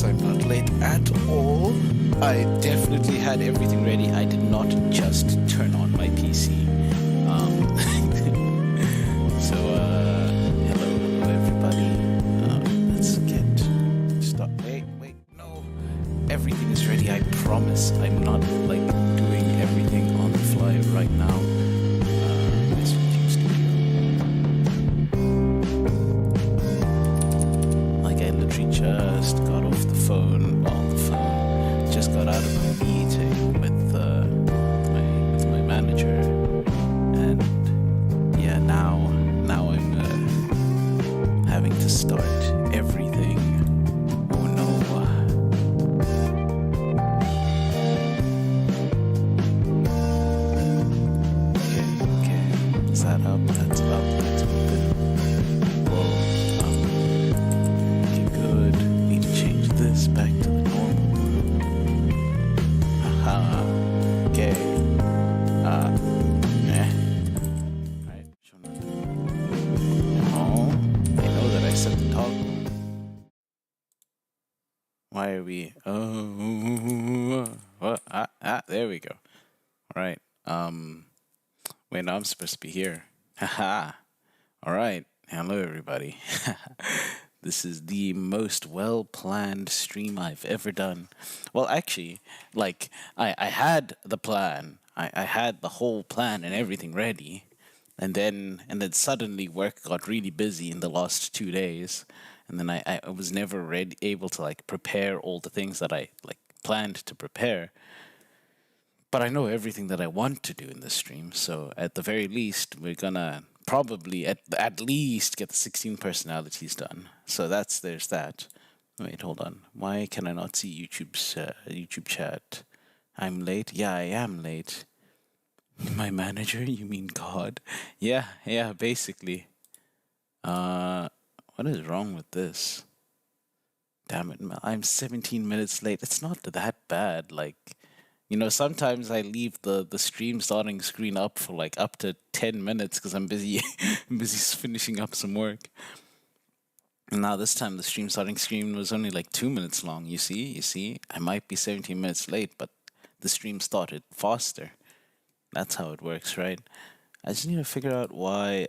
I'm not late at all. I definitely had everything ready. I did not just turn on my PC. Hello everybody. Let's get started. Wait, no. Everything is ready, I promise. I'm not like doing everything on the fly right now. Just got off the phone, just got out of a meeting with my manager, and yeah, now I'm having to start everything. Oh no. Okay, is that up? That's up, that's open. This back to the normal. Aha. Okay. Alright. Oh, I know that I set the toggle. Why are we? Oh, what? There we go. Alright. Wait, no, I'm supposed to be here. Haha. Alright. Hello, everybody. This is the most well-planned stream I've ever done. Well, actually, like, I had the plan. I had the whole plan and everything ready, and then suddenly work got really busy in the last 2 days, and then I was never ready able to like prepare all the things that I like planned to prepare. But I know everything that I want to do in this stream, so at the very least, we're gonna probably at least get the 16 personalities done. So there's that. Wait, hold on. Why can I not see YouTube's YouTube chat? I'm late. Yeah, I am late. My manager? You mean God? Yeah, yeah, basically. What is wrong with this? Damn it, I'm 17 minutes late. It's not that bad. Like, sometimes I leave the stream starting screen up for like up to 10 minutes because I'm busy, I'm busy finishing up some work. And now this time the stream starting screen was only like 2 minutes long. You see, I might be 17 minutes late, but the stream started faster. That's how it works, right? I just need to figure out why.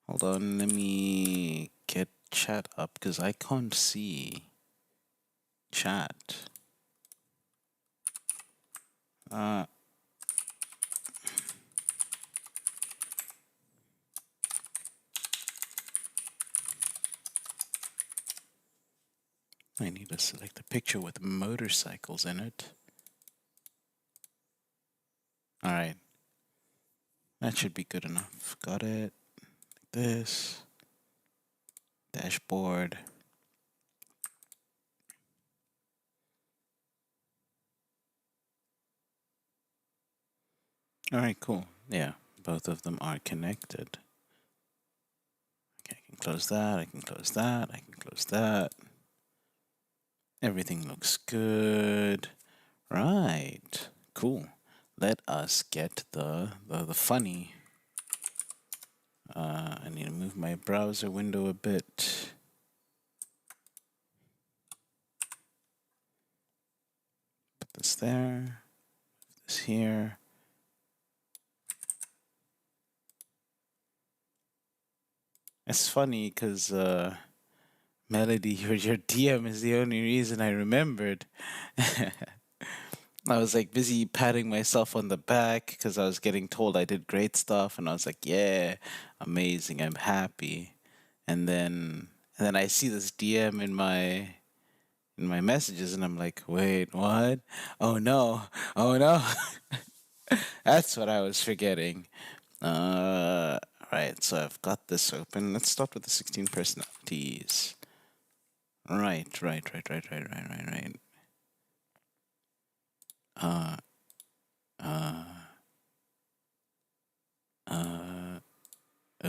Hold on, let me get chat up because I can't see chat. Uh, I need to select a picture with motorcycles in it. All right, that should be good enough. Got it. This dashboard. All right, cool. Yeah, both of them are connected. Okay, I can close that. I can close that. I can close that. Everything looks good. Right. Cool. Let us get the funny. I need to move my browser window a bit. Put this there. Put this here. It's funny because Melody, your DM is the only reason I remembered. I was like busy patting myself on the back because I was getting told I did great stuff, and I was like, "Yeah, amazing, I'm happy." And then I see this DM in my messages, and I'm like, "Wait, what? Oh no, oh no!" That's what I was forgetting. Right. So I've got this open. Let's start with the 16 personalities. Right. Uh, uh, uh, uh.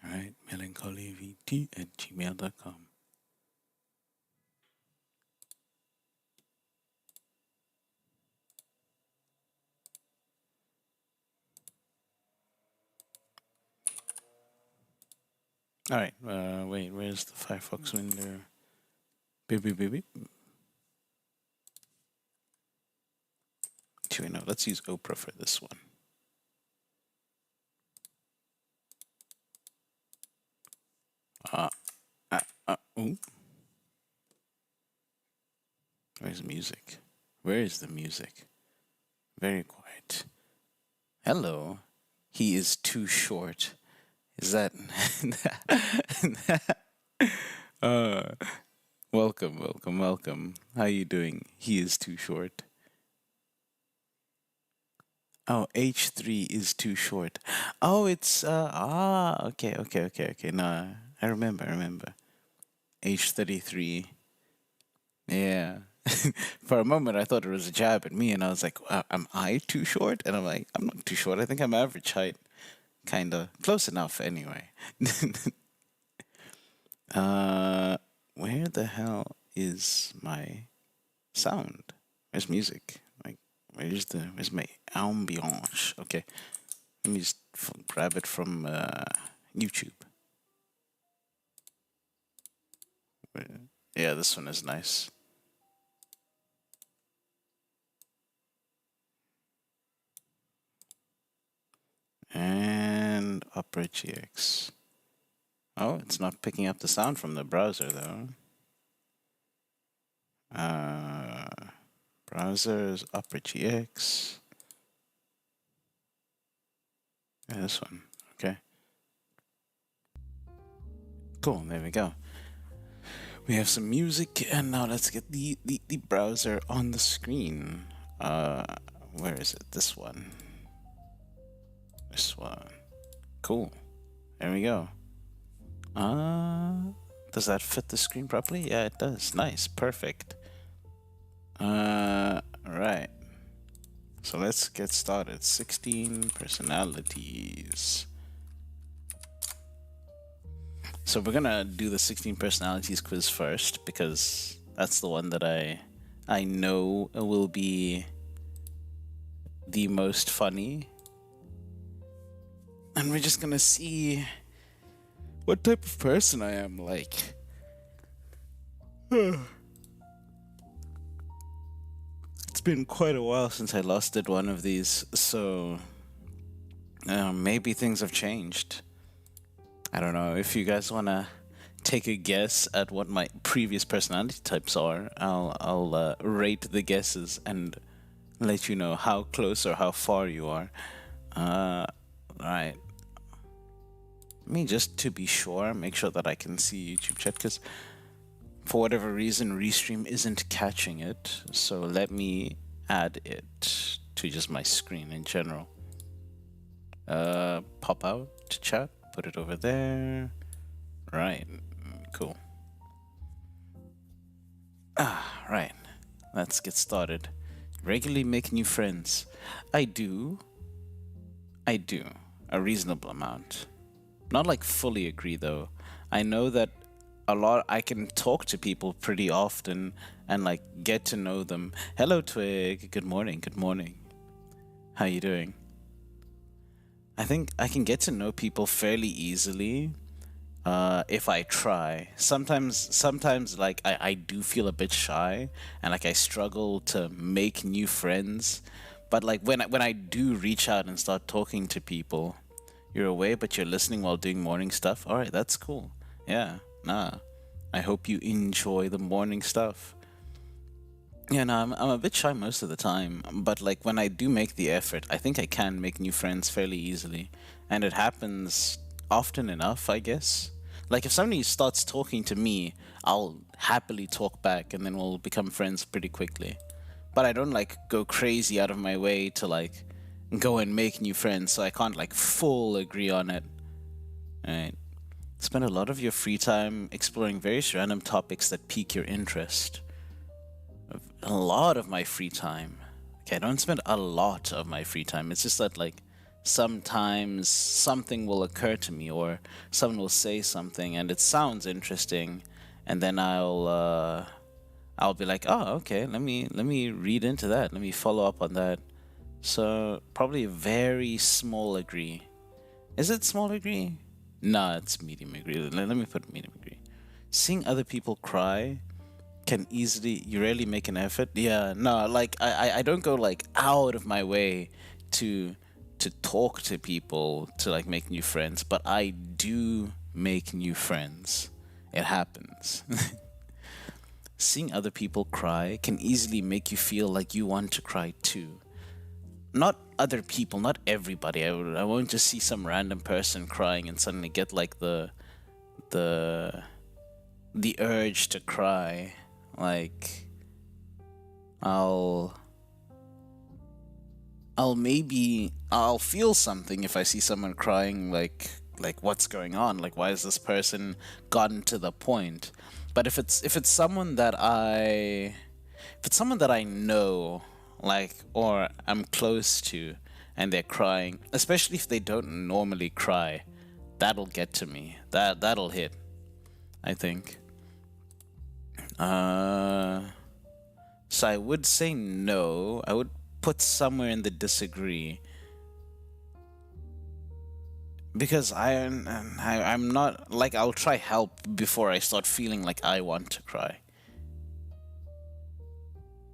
All right, melancholyvt@gmail.com. All right. Wait. Where's the Firefox window? Beep beep beep beep. Actually, no. Let's use Oprah for this one. Ooh. Where's the music? Where is the music? Very quiet. Hello. He is too short. Is that? uh, welcome. How you doing? He is too short. Oh, H3 is too short. Oh, it's okay. No, I remember. H33. Yeah. For a moment, I thought it was a jab at me, and I was like, "Am I too short?" And I'm like, "I'm not too short. I think I'm average height, kinda close enough, anyway." uh, where the hell is my sound? Where's music? Like, where's my ambiance? Okay, let me just grab it from YouTube. Yeah, this one is nice. Opera GX. Oh, it's not picking up the sound from the browser though. Browsers, Opera GX. Yeah, this one. Okay. Cool, there we go. We have some music, and now let's get the browser on the screen. Where is it? This one. This one. Cool. There we go. Does that fit the screen properly? Yeah, it does. Nice. Perfect. Right. So let's get started. 16 personalities. So we're gonna do the 16 personalities quiz first because that's the one that I know will be the most funny. And we're just gonna see what type of person I am like. It's been quite a while since I last did one of these, so maybe things have changed. I don't know. If you guys want to take a guess at what my previous personality types are, I'll rate the guesses and let you know how close or how far you are. Right. Let me just, to be sure, make sure that I can see YouTube chat, because for whatever reason, Restream isn't catching it. So let me add it to just my screen in general. Pop out to chat. Put it over there. Right. Cool. Right. Let's get started. Regularly make new friends. I do. A reasonable amount. Not like fully agree though. I know that I can talk to people pretty often and like get to know them. Hello Twig. Good morning. How you doing? I think I can get to know people fairly easily if I try. Sometimes like I do feel a bit shy and like I struggle to make new friends. But like when I do reach out and start talking to people, you're away but you're listening while doing morning stuff. All right, that's cool. Yeah, nah. I hope you enjoy the morning stuff. Yeah, no, I'm a bit shy most of the time, but like when I do make the effort, I think I can make new friends fairly easily, and it happens often enough, I guess. Like if somebody starts talking to me, I'll happily talk back, and then we'll become friends pretty quickly. But I don't like go crazy out of my way to like go and make new friends, so I can't like full agree on it. Alright. Spend a lot of your free time exploring various random topics that pique your interest. A lot of my free time. Okay, I don't spend a lot of my free time. It's just that like sometimes something will occur to me or someone will say something and it sounds interesting, and then I'll be like, oh, okay, let me read into that. Let me follow up on that. So probably a very small agree. Is it small agree? Nah, it's medium agree. Let me put medium agree. Seeing other people cry can easily, you rarely make an effort. Yeah, no, like I don't go like out of my way to talk to people to like make new friends, but I do make new friends. It happens. Seeing other people cry can easily make you feel like you want to cry too. Not other people, not everybody. I won't just see some random person crying and suddenly get like the urge to cry. Like I'll feel something if I see someone crying, like what's going on? Like why is this person gotten to the point? But if it's someone that I know, like, or I'm close to, and they're crying, especially if they don't normally cry, that'll get to me. That'll hit, I think. So I would say no. I would put somewhere in the disagree. Because I'm not, like, I'll try help before I start feeling like I want to cry.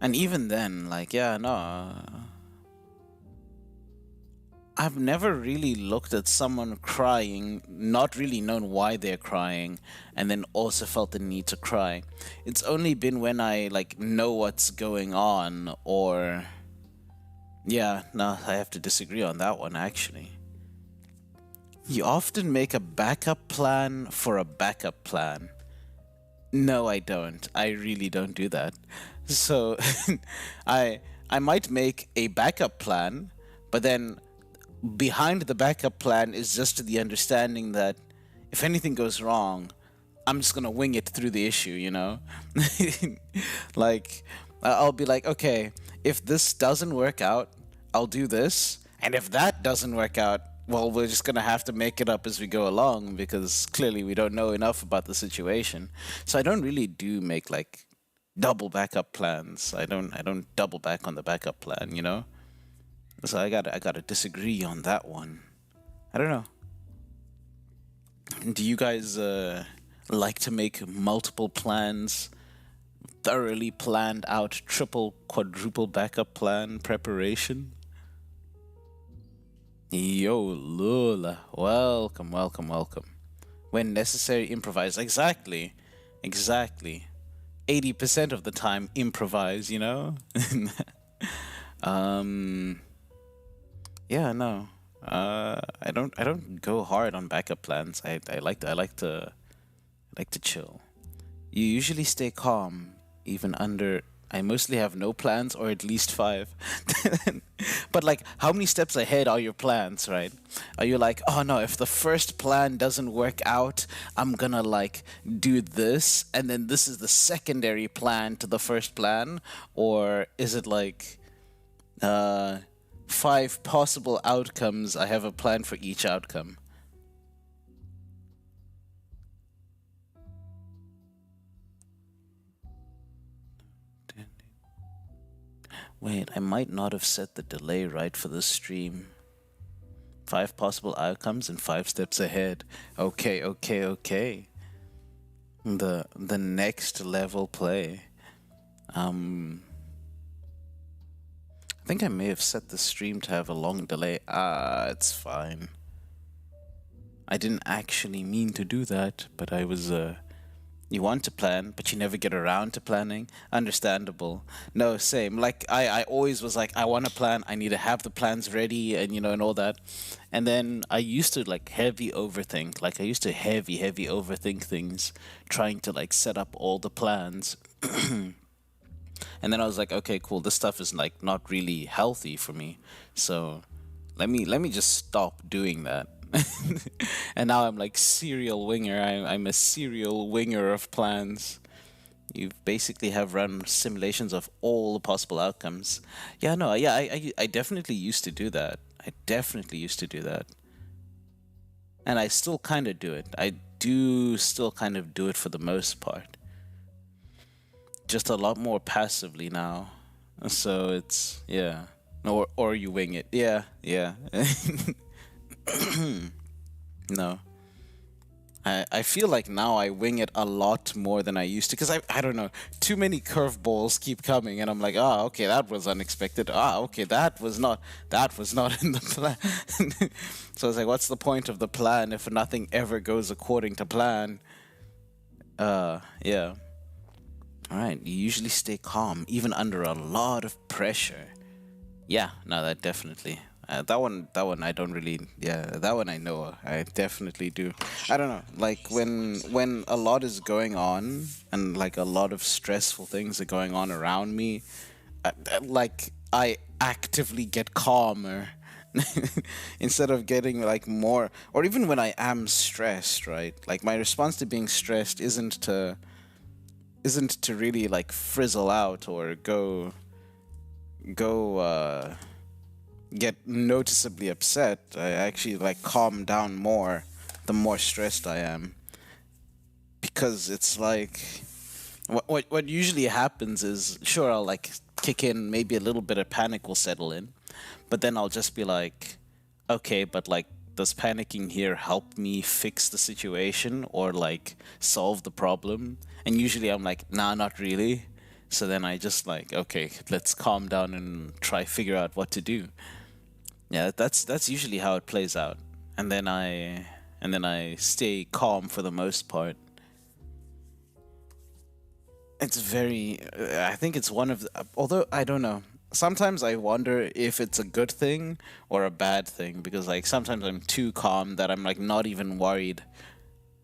And even then, like, yeah, no. I've never really looked at someone crying, not really known why they're crying, and then also felt the need to cry. It's only been when I like know what's going on, or yeah, no, I have to disagree on that one actually. You often make a backup plan for a backup plan. No, I don't. I really don't do that. So I I might make a backup plan, but then behind the backup plan is just the understanding that if anything goes wrong, I'm just gonna wing it through the issue, you know? Like, I'll be like, okay, if this doesn't work out, I'll do this. And if that doesn't work out, well, we're just gonna have to make it up as we go along because clearly we don't know enough about the situation. So I don't really do make like double backup plans. I don't double back on the backup plan, you know? So I gotta disagree on that one. I don't know. Do you guys like to make multiple plans, thoroughly planned out, triple, quadruple backup plan preparation? Yo, Lula, welcome, welcome, welcome. When necessary, improvise. Exactly, exactly. 80% of the time, improvise. You know. um. Yeah, no. I don't go hard on backup plans. I like to chill. You usually stay calm even under I mostly have no plans or at least five. But like how many steps ahead are your plans, right? Are you like, "Oh no, if the first plan doesn't work out, I'm gonna like do this and then this is the secondary plan to the first plan?" Or is it like uh five possible outcomes. I have a plan for each outcome. Wait, I might not have set the delay right for the stream. Five possible outcomes and five steps ahead. Okay, okay, okay. The next level play. Um I think I may have set the stream to have a long delay. Ah, it's fine. I didn't actually mean to do that, but I was you want to plan, but you never get around to planning. Understandable. No, same. Like I always was like, I want to plan. I need to have the plans ready, and and all that. And then I used to like heavy overthink. Like I used to heavy overthink things, trying to like set up all the plans. And then I was like, okay, cool. This stuff is like not really healthy for me. So let me just stop doing that. And now I'm like serial winger. I'm a serial winger of plans. You basically have run simulations of all the possible outcomes. Yeah, no, yeah, I definitely used to do that. I definitely used to do that. And I still kind of do it. I do still kind of do it for the most part. Just a lot more passively now. So it's, yeah. Or you wing it. Yeah, yeah. No. I feel like now I wing it a lot more than I used to because I don't know, too many curveballs keep coming and I'm like, ah, okay, that was unexpected. Ah, okay, that was not in the plan. So it's like, what's the point of the plan if nothing ever goes according to plan? Yeah. All right, you usually stay calm even under a lot of pressure. Yeah, no, that definitely. That one, I don't really. Yeah, that one I know. I definitely do. I don't know. Like when a lot is going on and like a lot of stressful things are going on around me, like I actively get calmer instead of getting like more. Or even when I am stressed, right? Like my response to being stressed isn't to really like frizzle out or go get noticeably upset. I actually like calm down more the more stressed I am because it's like what usually happens is sure I'll like kick in maybe a little bit of panic will settle in, but then I'll just be like, okay, but like does panicking here help me fix the situation or like solve the problem? And usually I'm like, nah, not really. So then I just like, okay, let's calm down and try figure out what to do. Yeah, that's usually how it plays out. And then I stay calm for the most part. It's very I think it's one of although I don't know. Sometimes I wonder if it's a good thing or a bad thing because like sometimes I'm too calm that I'm like not even worried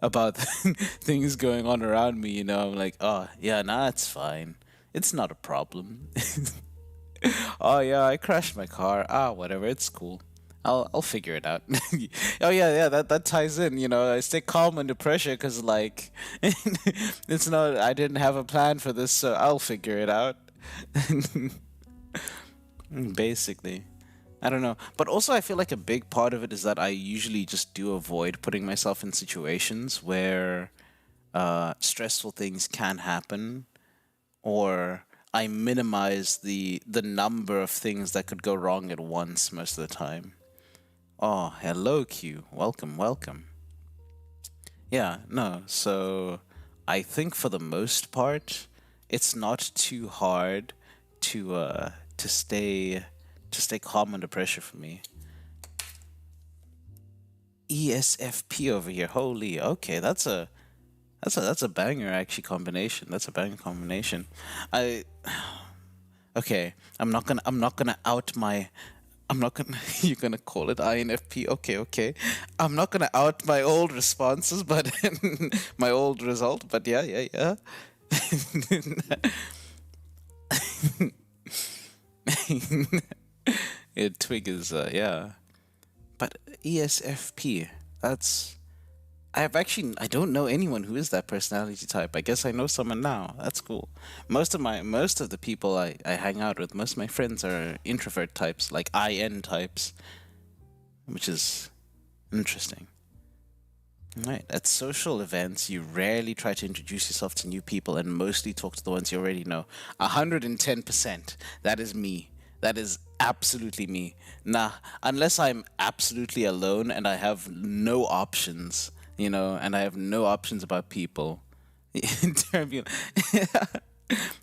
about things going on around me, you know. I'm like, "Oh, yeah, nah, it's fine. It's not a problem." Oh yeah, I crashed my car. Ah, whatever, it's cool. I'll figure it out. Oh yeah, yeah, that ties in. You know, I stay calm under pressure because like it's not. I didn't have a plan for this, so I'll figure it out. Basically, I don't know. But also, I feel like a big part of it is that I usually just do avoid putting myself in situations where stressful things can happen, or I minimize the number of things that could go wrong at once most of the time. Oh, hello, Q. Welcome, welcome. Yeah, no. So I think for the most part, it's not too hard to stay calm under pressure for me. ESFP over here. Holy, okay, that's a banger actually combination. That's a banger combination. I okay. I'm not gonna out my I'm not gonna. You're gonna call it INFP. Okay, okay. I'm not gonna out my old responses, but my old result. But yeah, yeah, yeah. Yeah, Twig is yeah. But ESFP. That's. I don't know anyone who is that personality type. I guess I know someone now. That's cool. Most of the people I hang out with, most of my friends are introvert types, like IN types, which is interesting. Right. At social events, you rarely try to introduce yourself to new people and mostly talk to the ones you already know. 110%. That is me. That is absolutely me. Nah, unless I'm absolutely alone and I have no options, you know, and I have no options about people. Turbulent.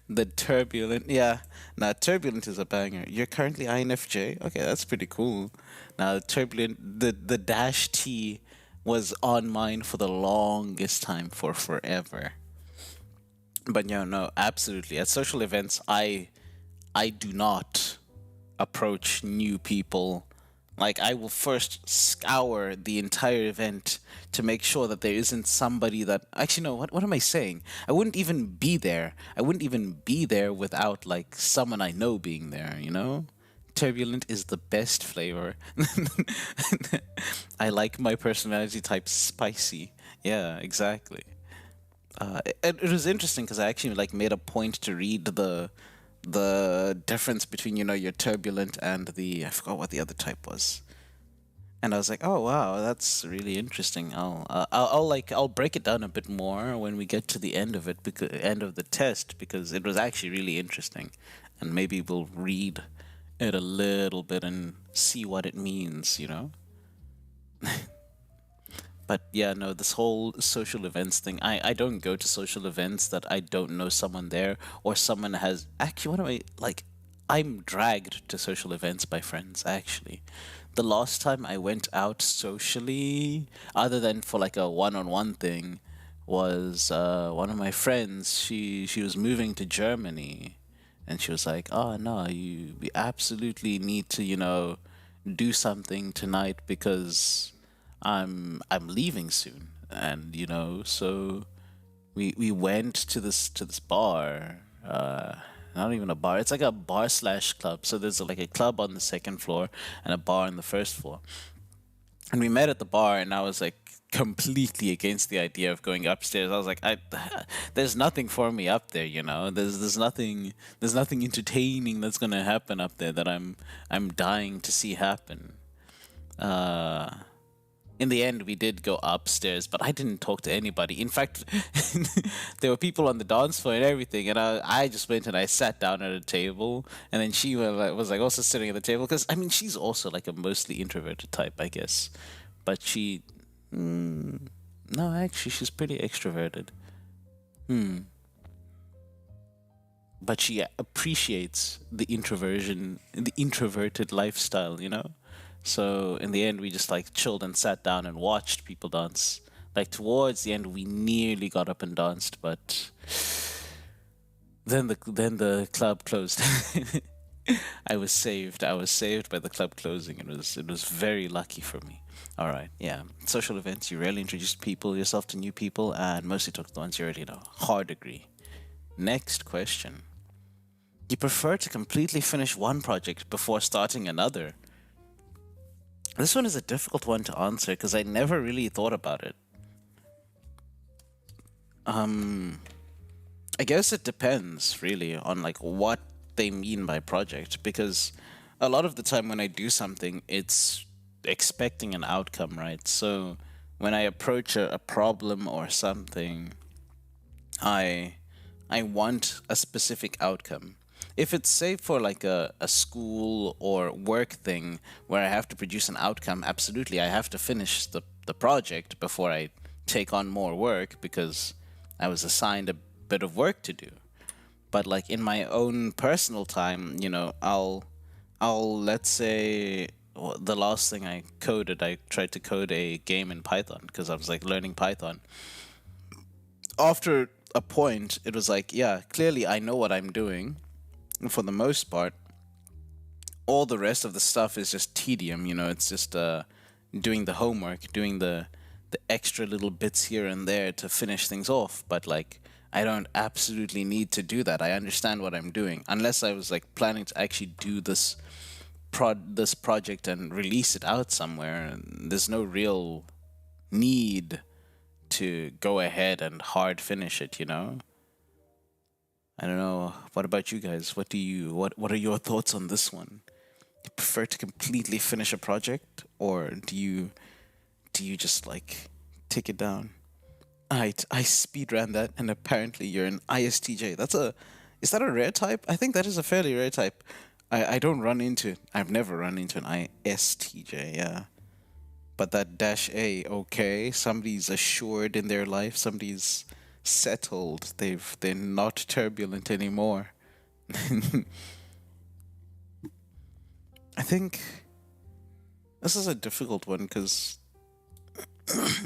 The turbulent. Yeah. Now, turbulent is a banger. You're currently INFJ? Okay, that's pretty cool. Now, turbulent, the dash T was on mine for the longest time, for forever. But yeah, no, absolutely. At social events, I do not approach new people. Like I will first scour the entire event to make sure that there isn't somebody that actually no, what am I saying? I wouldn't even be there. I wouldn't even be there without like someone I know being there, you know? Turbulent is the best flavor. I like my personality type spicy. Yeah, exactly. It was interesting because I actually like made a point to read the difference between your turbulent and the I forgot what the other type was, and I was like, oh wow, that's really interesting. I'll break it down a bit more when we get to the end of it, because end of the test, because it was actually really interesting, and maybe we'll read it a little bit and see what it means, you know. But yeah, no, this whole social events thing, I don't go to social events that I don't know someone there, or someone has actually, what am I like? I'm dragged to social events by friends, actually. The last time I went out socially, other than for like a one-on-one thing, was one of my friends. She was moving to Germany, and she was like, "Oh no, you we absolutely need to, do something tonight because I'm leaving soon." And so we went to this bar, not even a bar, it's like a bar slash club. So there's like a club on the second floor and a bar on the first floor, and we met at the bar, and I was like completely against the idea of going upstairs. I was like, there's nothing for me up there, there's nothing entertaining that's gonna happen up there that I'm dying to see happen. uh in the end, we did go upstairs, but I didn't talk to anybody. In fact, there were people on the dance floor and everything, and I just went and I sat down at a table, and then she was like also sitting at the table, because I mean she's also like a mostly introverted type, I guess, but no, actually she's pretty extroverted. But she appreciates the introverted lifestyle, you know. So in the end, we just like chilled and sat down and watched people dance. Like towards the end, we nearly got up and danced, but then the club closed. I was saved. I was saved by the club closing. It was very lucky for me. All right, yeah. Social events. You rarely introduce yourself to new people, and mostly talk to the ones you already know. Hard agree. Next question. You prefer to completely finish one project before starting another? This one is a difficult one to answer because I never really thought about it. I guess it depends really on like what they mean by project because a lot of the time when I do something, it's expecting an outcome, right? So when I approach a problem or something, I I want a specific outcome. If it's say for like a school or work thing where I have to produce an outcome, absolutely I have to finish the project before I take on more work because I was assigned a bit of work to do. But like in my own personal time, I'll let's say the last thing I coded, I tried to code a game in Python because I was like learning Python. After a point, it was like, yeah, clearly I know what I'm doing for the most part. All the rest of the stuff is just tedium, it's just doing the homework, doing the extra little bits here and there to finish things off, but like I don't absolutely need to do that. I understand what I'm doing. Unless I was like planning to actually do this project and release it out somewhere, and there's no real need to go ahead and hard finish it. I don't know. What about you guys? What are your thoughts on this one? Do you prefer to completely finish a project or do you just like take it down? I speed ran that and apparently you're an ISTJ. Is that a rare type? I think that is a fairly rare type. I don't run into it. I've never run into an ISTJ, yeah. But that dash A, okay. Somebody's assured in their life, somebody's settled. They're not turbulent anymore. I think this is a difficult one because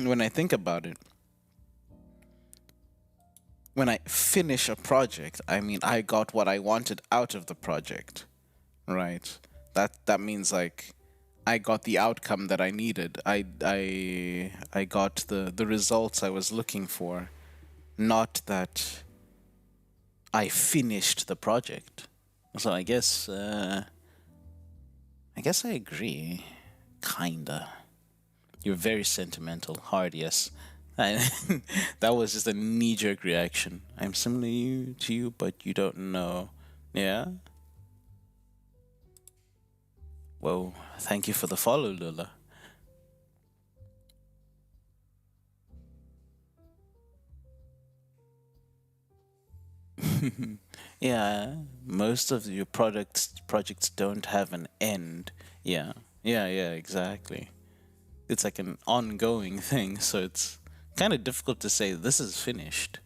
when I think about it, when I finish a project, I mean I got what I wanted out of the project, right? That means like I got the outcome that I needed. I got the results I was looking for, not that I finished the project. So I guess I agree, kinda. You're very sentimental. Hard, yes. I, that was just a knee jerk reaction. I'm similar to you, but you don't know. Yeah? Well, thank you for the follow, Lula. Yeah, most of your projects don't have an end. Yeah. Yeah, exactly. It's like an ongoing thing, so it's kind of difficult to say this is finished.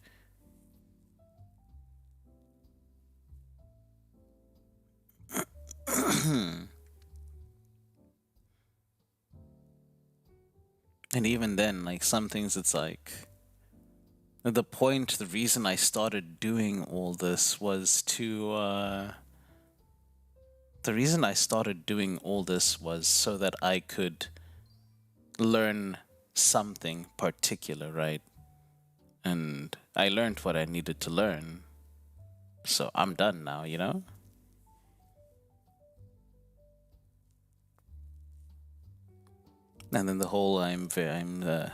And even then, like some things, it's like the reason I started doing all this was the reason I started doing all this was so that I could learn something particular, right? And I learned what I needed to learn. So I'm done now. And then the whole I'm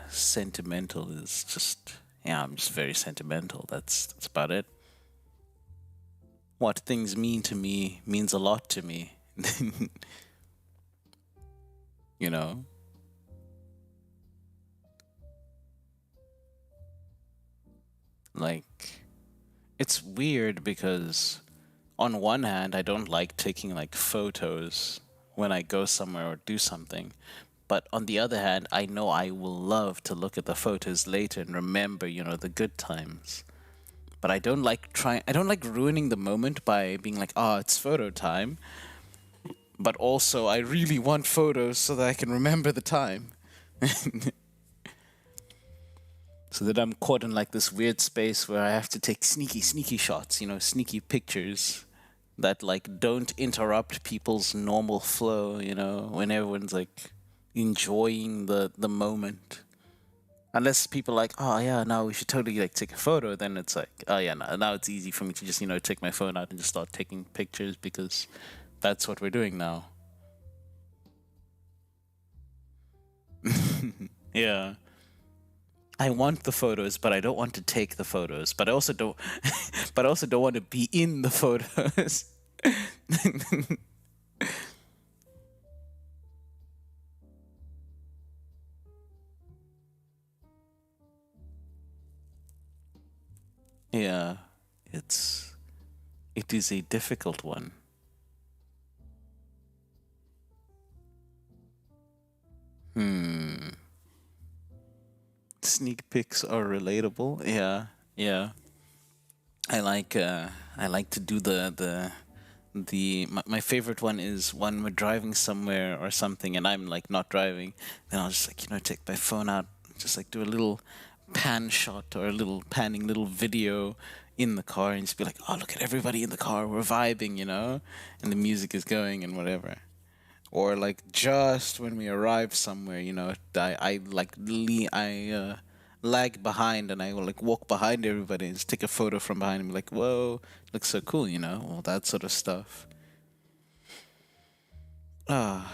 sentimental is just, yeah, I'm just very sentimental. That's about it. What things mean to me means a lot to me. you know? Like it's weird because on one hand I don't like taking like photos when I go somewhere or do something. But on the other hand, I know I will love to look at the photos later and remember the good times. But I don't like ruining the moment by being like, "Oh, it's photo time." but also I really want photos so that I can remember the time. So that I'm caught in like this weird space where I have to take sneaky shots, sneaky pictures that like don't interrupt people's normal flow, when everyone's like enjoying the moment. Unless people are like, oh yeah, now we should totally like take a photo, then it's like, oh yeah, now it's easy for me to just, take my phone out and just start taking pictures because that's what we're doing now. Yeah. I want the photos, but I don't want to take the photos. But I also don't but I also don't want to be in the photos. Yeah. It is a difficult one. Sneak pics are relatable. Yeah. Yeah. I like to do my favorite one is when we're driving somewhere or something and I'm like not driving, then I'll just like, take my phone out, just like do a little pan shot or a little panning little video in the car and just be like, oh, look at everybody in the car, we're vibing, and the music is going and whatever. Or like just when we arrive somewhere, I like lag behind and I will like walk behind everybody and just take a photo from behind and be like, whoa, looks so cool, all that sort of stuff. And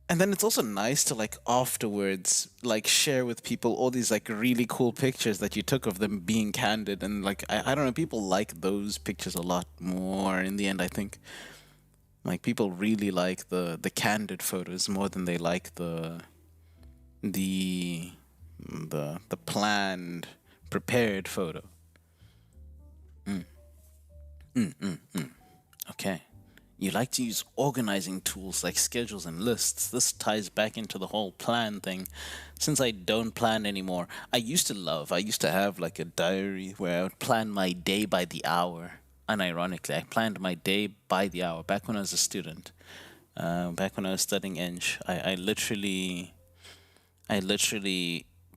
then it's also nice to like afterwards like share with people all these like really cool pictures that you took of them being candid, and like I don't know, people like those pictures a lot more in the end, I think. Like people really like the candid photos more than they like the the planned prepared photo. Okay. You like to use organizing tools like schedules and lists. This ties back into the whole plan thing. Since I don't plan anymore, I used to have like a diary where I would plan my day by the hour. Unironically, I planned my day by the hour back when I was a student. Back when I was studying Eng, I literally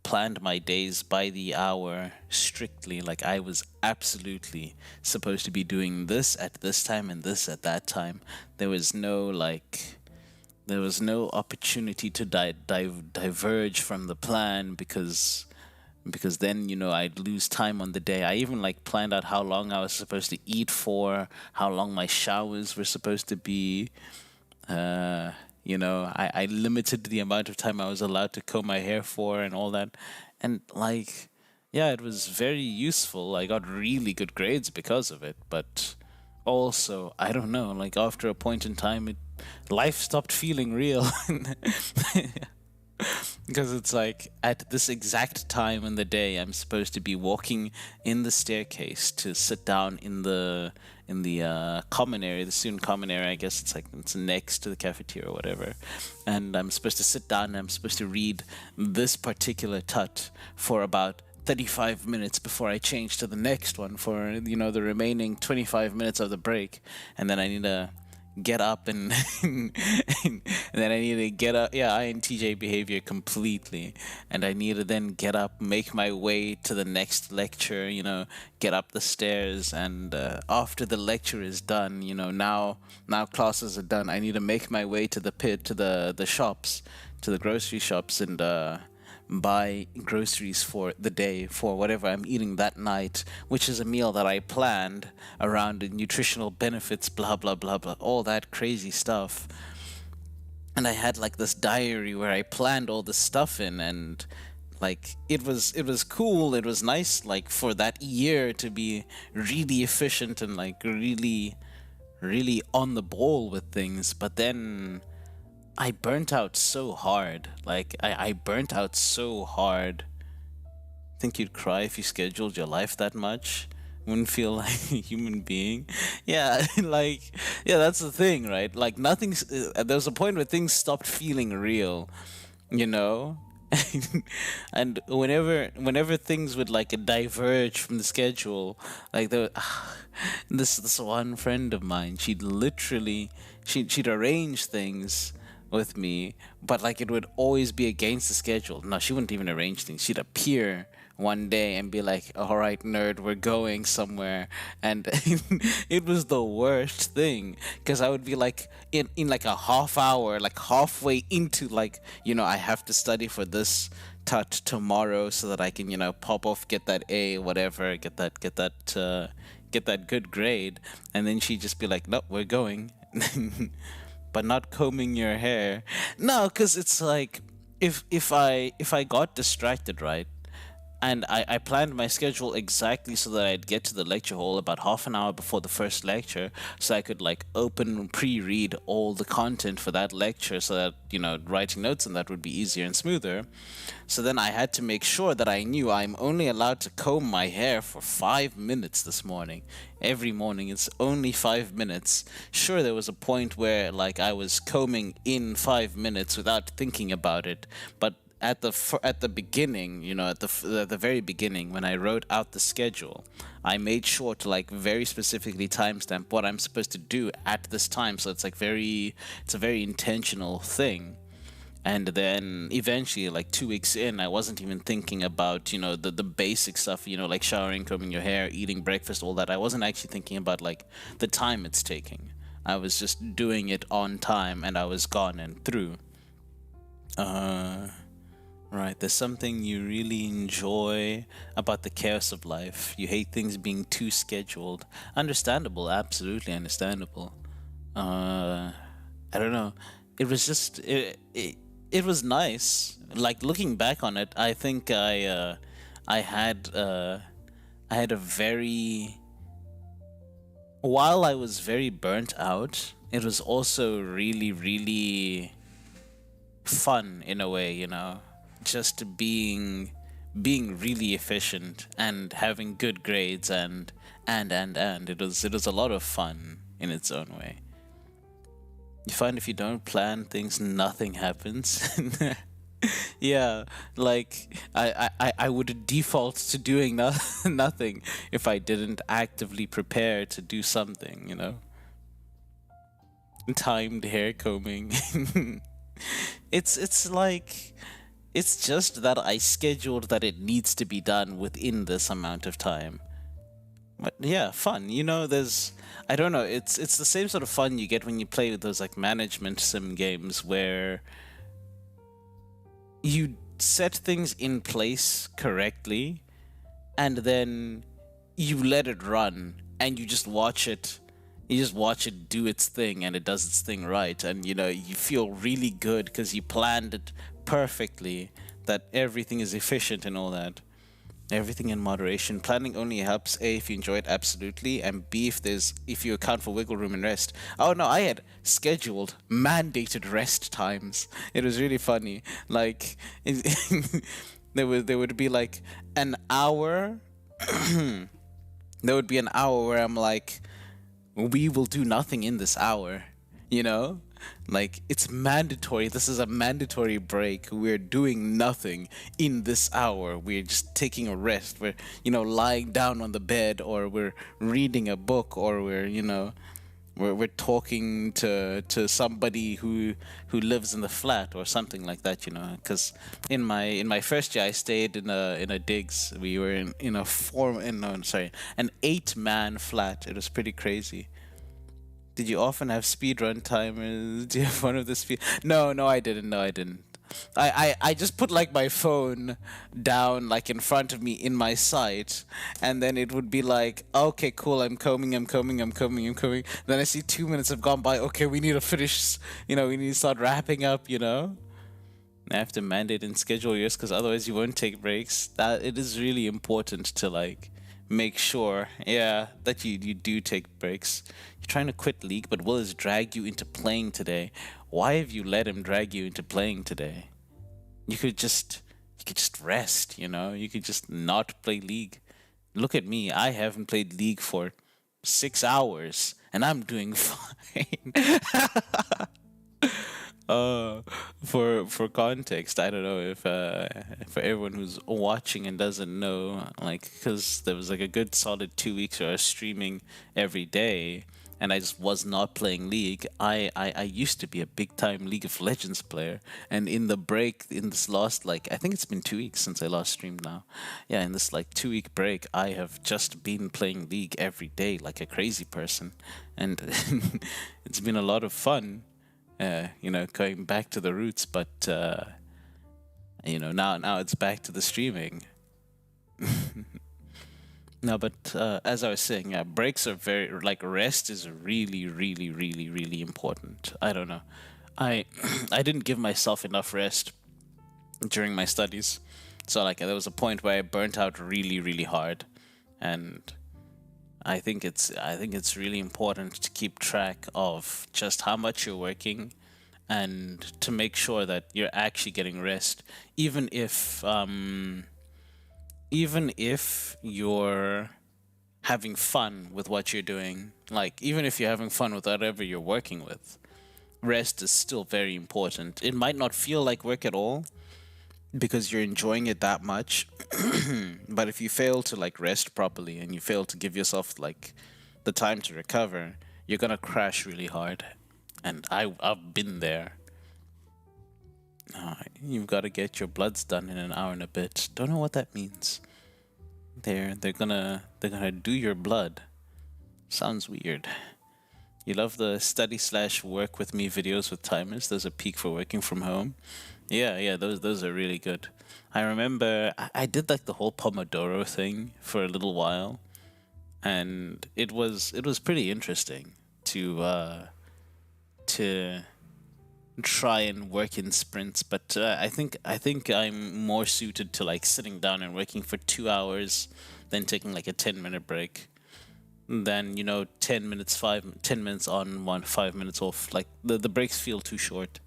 planned my days by the hour strictly. Like I was absolutely supposed to be doing this at this time and this at that time. There was no like there was no opportunity to diverge from the plan because then I'd lose time on the day. I even like planned out how long I was supposed to eat for, how long my showers were supposed to be. I limited the amount of time I was allowed to comb my hair for and all that. And like, yeah, it was very useful. I got really good grades because of it. But also, I don't know, like after a point in time, life stopped feeling real. Because it's like at this exact time in the day I'm supposed to be walking in the staircase to sit down in the common area, the student common area. I guess it's next to the cafeteria or whatever, and I'm supposed to sit down and I'm supposed to read this particular tut for about 35 minutes before I change to the next one for the remaining 25 minutes of the break, and then I need to get up and and then I need to get up. Yeah, INTJ behavior completely. And I need to then get up, make my way to the next lecture, get up the stairs. And after the lecture is done, now classes are done, I need to make my way to the pit, to the shops, to the grocery shops, and buy groceries for the day for whatever I'm eating that night, which is a meal that I planned around the nutritional benefits, blah blah blah blah, all that crazy stuff. And I had like this diary where I planned all this stuff in, and like it was cool, it was nice like for that year to be really efficient and like really on the ball with things. But then I burnt out so hard. Like I burnt out so hard. Think you'd cry if you scheduled your life that much? Wouldn't feel like a human being. Yeah, like yeah, that's the thing, right? Like nothing's. There was a point where things stopped feeling real, you know. And whenever things would like diverge from the schedule, like this one friend of mine, she'd literally she'd arrange things with me, but like it would always be against the schedule. No, she wouldn't even arrange things. She'd appear one day and be like, "All right, nerd, we're going somewhere," and it was the worst thing because I would be like in like a half hour, like halfway into like I have to study for this tut tomorrow so that I can pop off, get that A, whatever, get that good grade, and then she'd just be like, "Nope, we're going." But not combing your hair. No, because it's like if I got distracted, right? And I planned my schedule exactly so that I'd get to the lecture hall about half an hour before the first lecture, so I could like open pre-read all the content for that lecture, so that writing notes and that would be easier and smoother. So then I had to make sure that I knew I'm only allowed to comb my hair for 5 minutes this morning. Every morning it's only 5 minutes. Sure, there was a point where like I was combing in 5 minutes without thinking about it, but at the beginning, at the very beginning, when I wrote out the schedule, I made sure to like very specifically timestamp what I'm supposed to do at this time. So it's it's a very intentional thing. And then eventually, like 2 weeks in, I wasn't even thinking about the basic stuff, like showering, combing your hair, eating breakfast, all that. I wasn't actually thinking about like the time it's taking. I was just doing it on time, and I was gone and through. Right, there's something you really enjoy about the chaos of life. You hate things being too scheduled. Understandable, absolutely understandable. Uh, I don't know. It was just it was nice. Like looking back on it, I think I had I had a very while I was very burnt out, it was also really really fun in a way, just being really efficient and having good grades and it was a lot of fun in its own way. You find if you don't plan things, nothing happens. Yeah, like I would default to doing nothing if I didn't actively prepare to do something, timed hair combing. it's like it's just that I scheduled that it needs to be done within this amount of time. But yeah, fun. There's I don't know, it's the same sort of fun you get when you play with those like management sim games where you set things in place correctly and then you let it run and you just watch it do its thing and it does its thing right, and you feel really good because you planned it perfectly, that everything is efficient and all that. Everything in moderation. Planning only helps A if you enjoy it absolutely, and B if you account for wiggle room and rest. Oh no, I had scheduled mandated rest times. It was really funny. Like there would be like an hour. There would be an hour where I'm like, we will do nothing in this hour, you know? Like, it's mandatory. This is a mandatory break. We're doing nothing in this hour. We're just taking a rest. We're, lying down on the bed, or we're reading a book, or we're talking to somebody who lives in the flat or something like that, because in my first year I stayed in a digs. We were in a an 8-man flat. It was pretty crazy. Did you often have speedrun timers? Do you have one of the speed? No, I didn't. No, I didn't. I just put like my phone down like in front of me in my sight, and then it would be like, okay, cool, I'm combing. Then I see 2 minutes have gone by. Okay, we need to finish. We need to start wrapping up. I have to mandate and schedule yours because otherwise you won't take breaks. That it is really important to like make sure, yeah, that you do take breaks. You're trying to quit League, but Will has dragged you into playing today. Why have you let him drag you into playing today? You could just rest, You could just not play League. Look at me. I haven't played League for 6 hours and I'm doing fine. For context, I don't know if for everyone who's watching and doesn't know, like, because there was like a good solid 2 weeks where I was streaming every day, and I just was not playing League. I used to be a big time League of Legends player, and in the break, in this last, like, I think it's been 2 weeks since I last streamed now. Yeah, in this like 2 week break, I have just been playing League every day like a crazy person, and it's been a lot of fun. Going back to the roots, but now it's back to the streaming. No, but as I was saying, yeah, breaks are very, like, rest is really, really, really, really important. I don't know. I I didn't give myself enough rest during my studies, so like there was a point where I burnt out really, really hard, and I think it's really important to keep track of just how much you're working, and to make sure that you're actually getting rest, even if you're having fun with what you're doing. Like, even if you're having fun with whatever you're working with, rest is still very important. It might not feel like work at all because you're enjoying it that much, but if you fail to like rest properly and you fail to give yourself like the time to recover, you're gonna crash really hard. And I've been there. You've got to get your bloods done in an hour and a bit. Don't know what that means. They're gonna do your blood. Sounds weird. You love the study slash work with me videos with timers. Those are peak for working from home. Yeah, those are really good. I remember I did like the whole Pomodoro thing for a little while, and it was pretty interesting to try and work in sprints. But I think I'm more suited to like sitting down and working for 2 hours, then taking like a 10-minute break. Then 10 minutes, 10 minutes on, 5 minutes off. Like the breaks feel too short.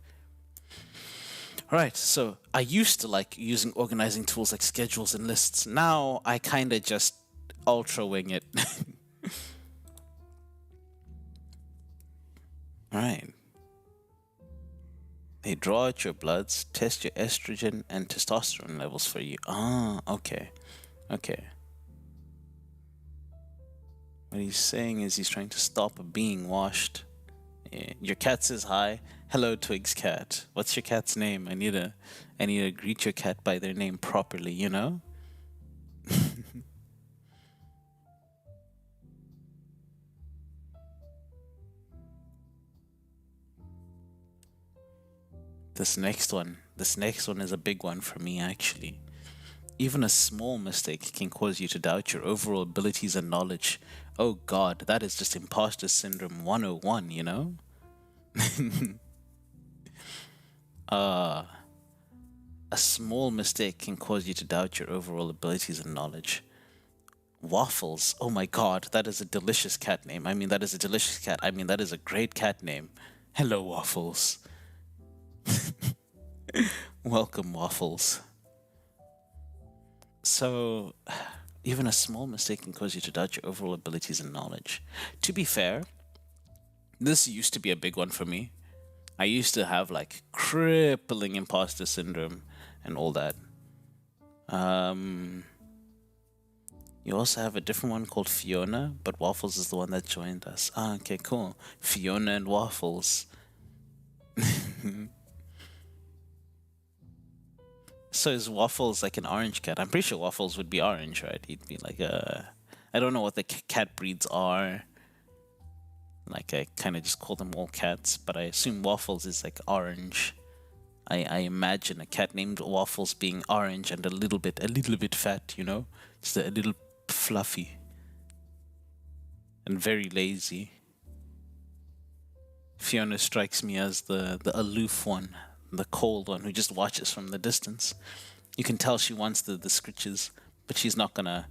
Right, so I used to like using organizing tools like schedules and lists. Now I kind of just ultra wing it. All right. They draw out your bloods, test your estrogen and testosterone levels for you. Ah, okay. Okay. What he's saying is he's trying to stop being washed. Yeah. Your cat says hi. Hello, Twig's cat. What's your cat's name? I need to greet your cat by their name properly, you know? This next one is a big one for me, actually. Even a small mistake can cause you to doubt your overall abilities and knowledge. Oh god, that is just imposter syndrome 101, you know? A small mistake can cause you to doubt your overall abilities and knowledge. Waffles. Oh my god, that is a delicious cat name. I mean, that is a delicious cat. I mean, that is a great cat name. Hello, Waffles. Welcome, Waffles. So, even a small mistake can cause you to doubt your overall abilities and knowledge. To be fair, this used to be a big one for me. I used to have like crippling imposter syndrome and all that. You also have a different one called Fiona, but Waffles is the one that joined us. Ah, okay, cool. Fiona and Waffles. So is Waffles like an orange cat? I'm pretty sure Waffles would be orange, right? He'd be like a. I don't know what the cat breeds are. Like, I kind of just call them all cats, but I assume Waffles is like orange. I imagine a cat named Waffles being orange and a little bit fat, just a little fluffy and very lazy. Fiona strikes me as the aloof one, the cold one who just watches from the distance. You can tell she wants the scritches, but she's not gonna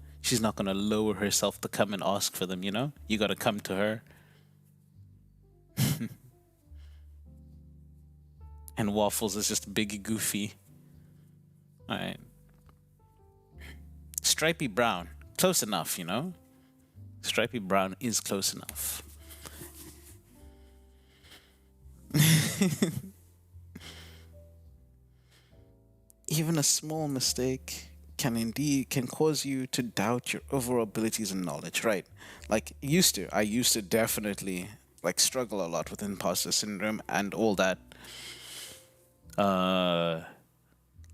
lower herself to come and ask for them. You gotta come to her. And Waffles is just big goofy. All right. Stripy brown, close enough. Stripy brown is close enough. Even a small mistake can cause you to doubt your overall abilities and knowledge, right? Like I used to definitely like struggle a lot with imposter syndrome and all that. Uh,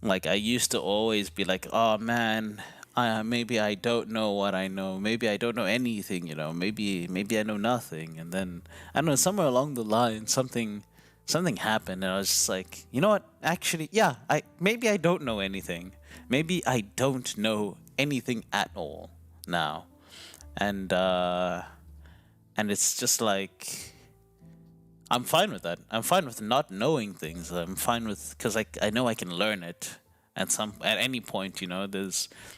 like I used to always be like, oh man, maybe I don't know what I know. Maybe I don't know anything. Maybe I know nothing. And then I don't know, somewhere along the line, something happened, and I was just like, you know what? Actually, yeah, I maybe I don't know anything. Maybe I don't know anything at all now, and it's just like I'm fine with that. I'm fine with not knowing things. I'm fine with because I know I can learn it at any point.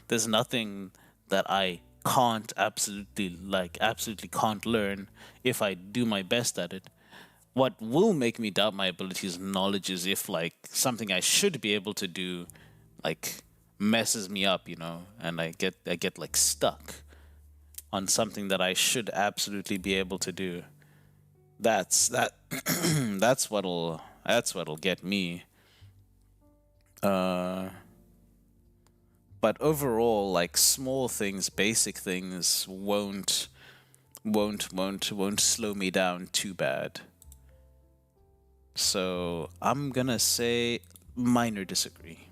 There's nothing that I absolutely can't learn if I do my best at it. What will make me doubt my abilities and knowledge is if like something I should be able to do like messes me up, and I get like stuck on something that I should absolutely be able to do. That that's what'll get me. Uh but overall, like small things, basic things won't slow me down too bad. So I'm gonna say minor disagree.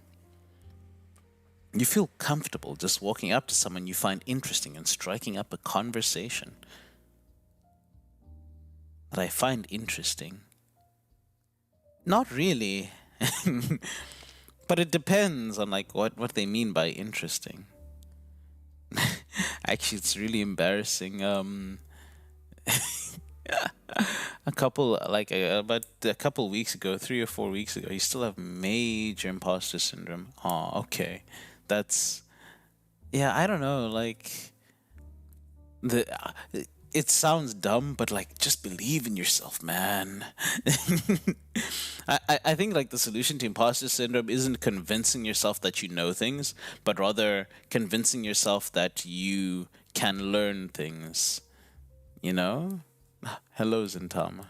You feel comfortable just walking up to someone you find interesting and striking up a conversation that I find interesting. Not really. But it depends on like what they mean by interesting. Actually, it's really embarrassing. About a couple weeks ago, 3 or 4 weeks ago, you still have major imposter syndrome. Oh, okay, that's yeah. I don't know. Like the it sounds dumb, but like just believe in yourself, man. I think like the solution to imposter syndrome isn't convincing yourself that you know things, but rather convincing yourself that you can learn things. You know? Hello, Zintama.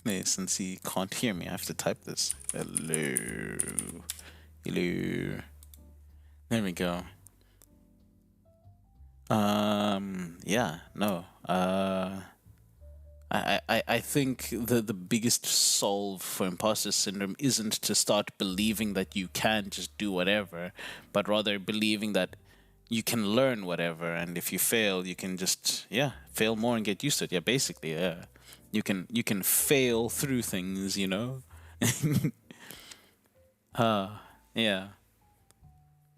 Hey, since he can't hear me, I have to type this. Hello. Hello. There we go. Yeah, no. I think the biggest solve for imposter syndrome isn't to start believing that you can just do whatever, but rather believing that you can learn whatever, and if you fail, you can just fail more and get used to it. Yeah, basically, yeah. You can fail through things, you know. Yeah.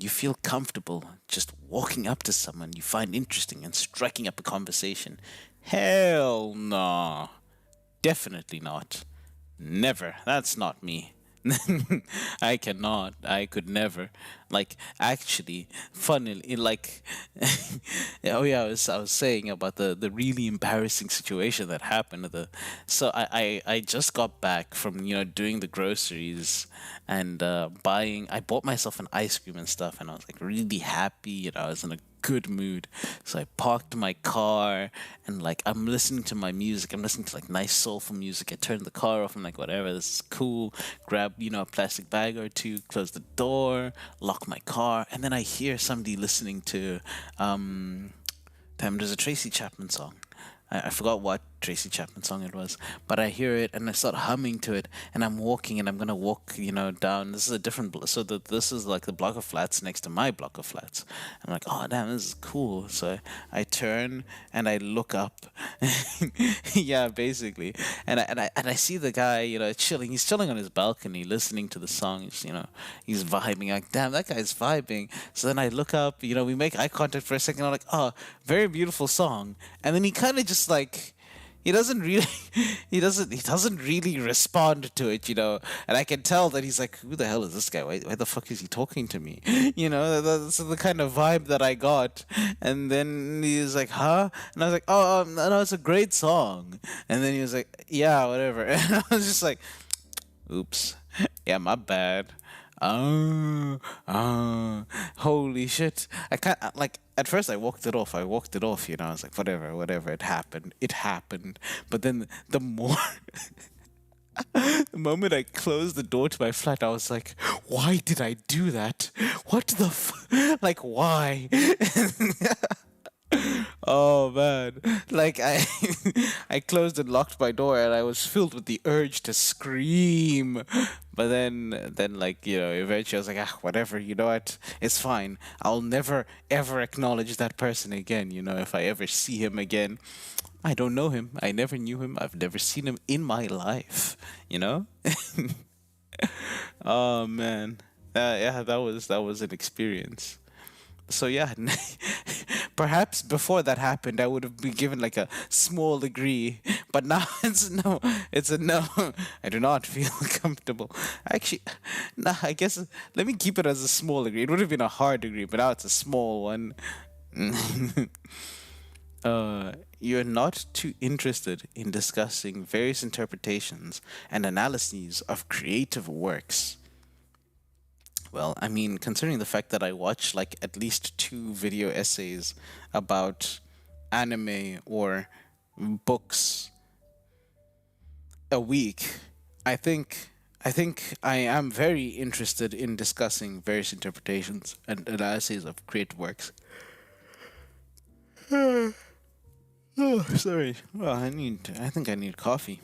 You feel comfortable just walking up to someone you find interesting and striking up a conversation. Hell no. Definitely not. Never. That's not me. I cannot. I could never. Like actually, funnily, like, oh yeah, I was saying about the really embarrassing situation that happened. So I just got back from doing the groceries and buying. I bought myself an ice cream and stuff, and I was like really happy. I was in a good mood. So I parked my car and like I'm listening to my music. I'm listening to like nice soulful music. I turned the car off. I'm like, whatever, this is cool. Grab, a plastic bag or two, close the door, lock my car, and then I hear somebody listening to there's a Tracy Chapman song. I forgot what Tracy Chapman song it was, but I hear it and I start humming to it, and I'm walking and I'm gonna walk, down. This is a different, this is like the block of flats next to my block of flats. I'm like, oh damn, this is cool. So I turn and I look up, yeah, basically, and I see the guy, chilling. He's chilling on his balcony, listening to the song. He's vibing. Like, damn, that guy's vibing. So then I look up, we make eye contact for a second. I'm like, oh, very beautiful song, and then he kind of just like he doesn't really he doesn't really respond to it, and I can tell that he's like, who the hell is this guy? Why the fuck is he talking to me? That's the kind of vibe that I got. And then he was like, huh? And I was like, oh, no, it's a great song. And then he was like, yeah, whatever. And I was just like, oops, yeah, my bad. Holy shit. I can't, like, at first I walked it off. I was like, whatever, it happened. But then the more, The moment I closed the door to my flat, I was like, why did I do that? What the like, why? Oh man. Like I I closed and locked my door and I was filled with the urge to scream. But then like, eventually I was like, ah, whatever, you know what? It's fine. I'll never ever acknowledge that person again, if I ever see him again. I don't know him. I never knew him. I've never seen him in my life, you know? Oh man. Yeah, that was an experience. So yeah, perhaps before that happened, I would have been given like a small degree, but now it's no. It's a no. I do not feel comfortable. Actually, nah. I guess let me keep it as a small degree. It would have been a hard degree, but now it's a small one. You're not too interested in discussing various interpretations and analyses of creative works. Well, I mean, considering the fact that I watch like at least two video essays about anime or books a week, I think I am very interested in discussing various interpretations and analyses of creative works. Oh, sorry. Well, I think I need coffee.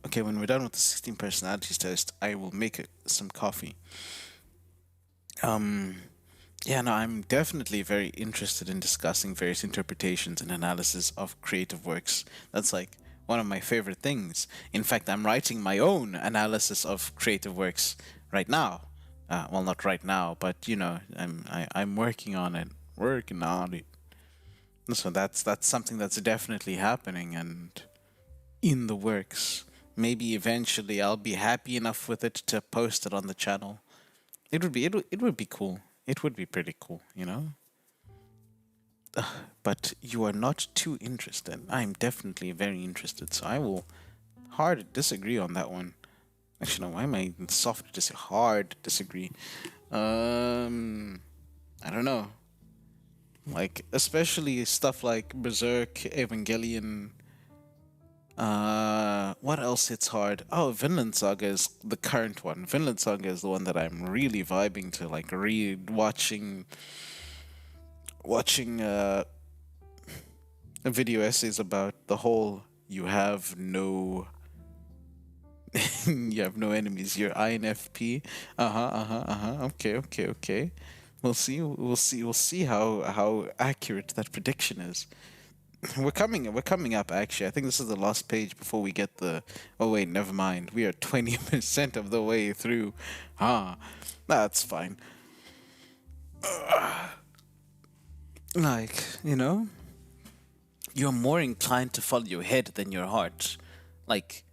Okay, when we're done with the 16 personalities test, I will make some coffee. Um, Yeah, no, I'm definitely very interested in discussing various interpretations and analysis of creative works. That's like one of my favorite things. In fact, I'm writing my own analysis of creative works right now. Well, not right now, but I'm working on it. Working on it. So that's something that's definitely happening and in the works. Maybe eventually I'll be happy enough with it to post it on the channel. It would be cool. It would be pretty cool. But you are not too interested. I'm definitely very interested, so I will hard disagree on that one. Actually, no, why am I soft hard disagree? I don't know. Like especially stuff like Berserk, Evangelion. What else hits hard? Oh, Vinland Saga is the current one. Vinland Saga is the one that I'm really vibing to, like watching video essays about the whole you have no enemies. You're INFP. Okay, okay, okay. We'll see how accurate that prediction is. We're coming up actually. I think this is the last page before we get the. Oh wait, never mind. We are 20% of the way through. Ah, that's fine. Like, you're more inclined to follow your head than your heart. Like,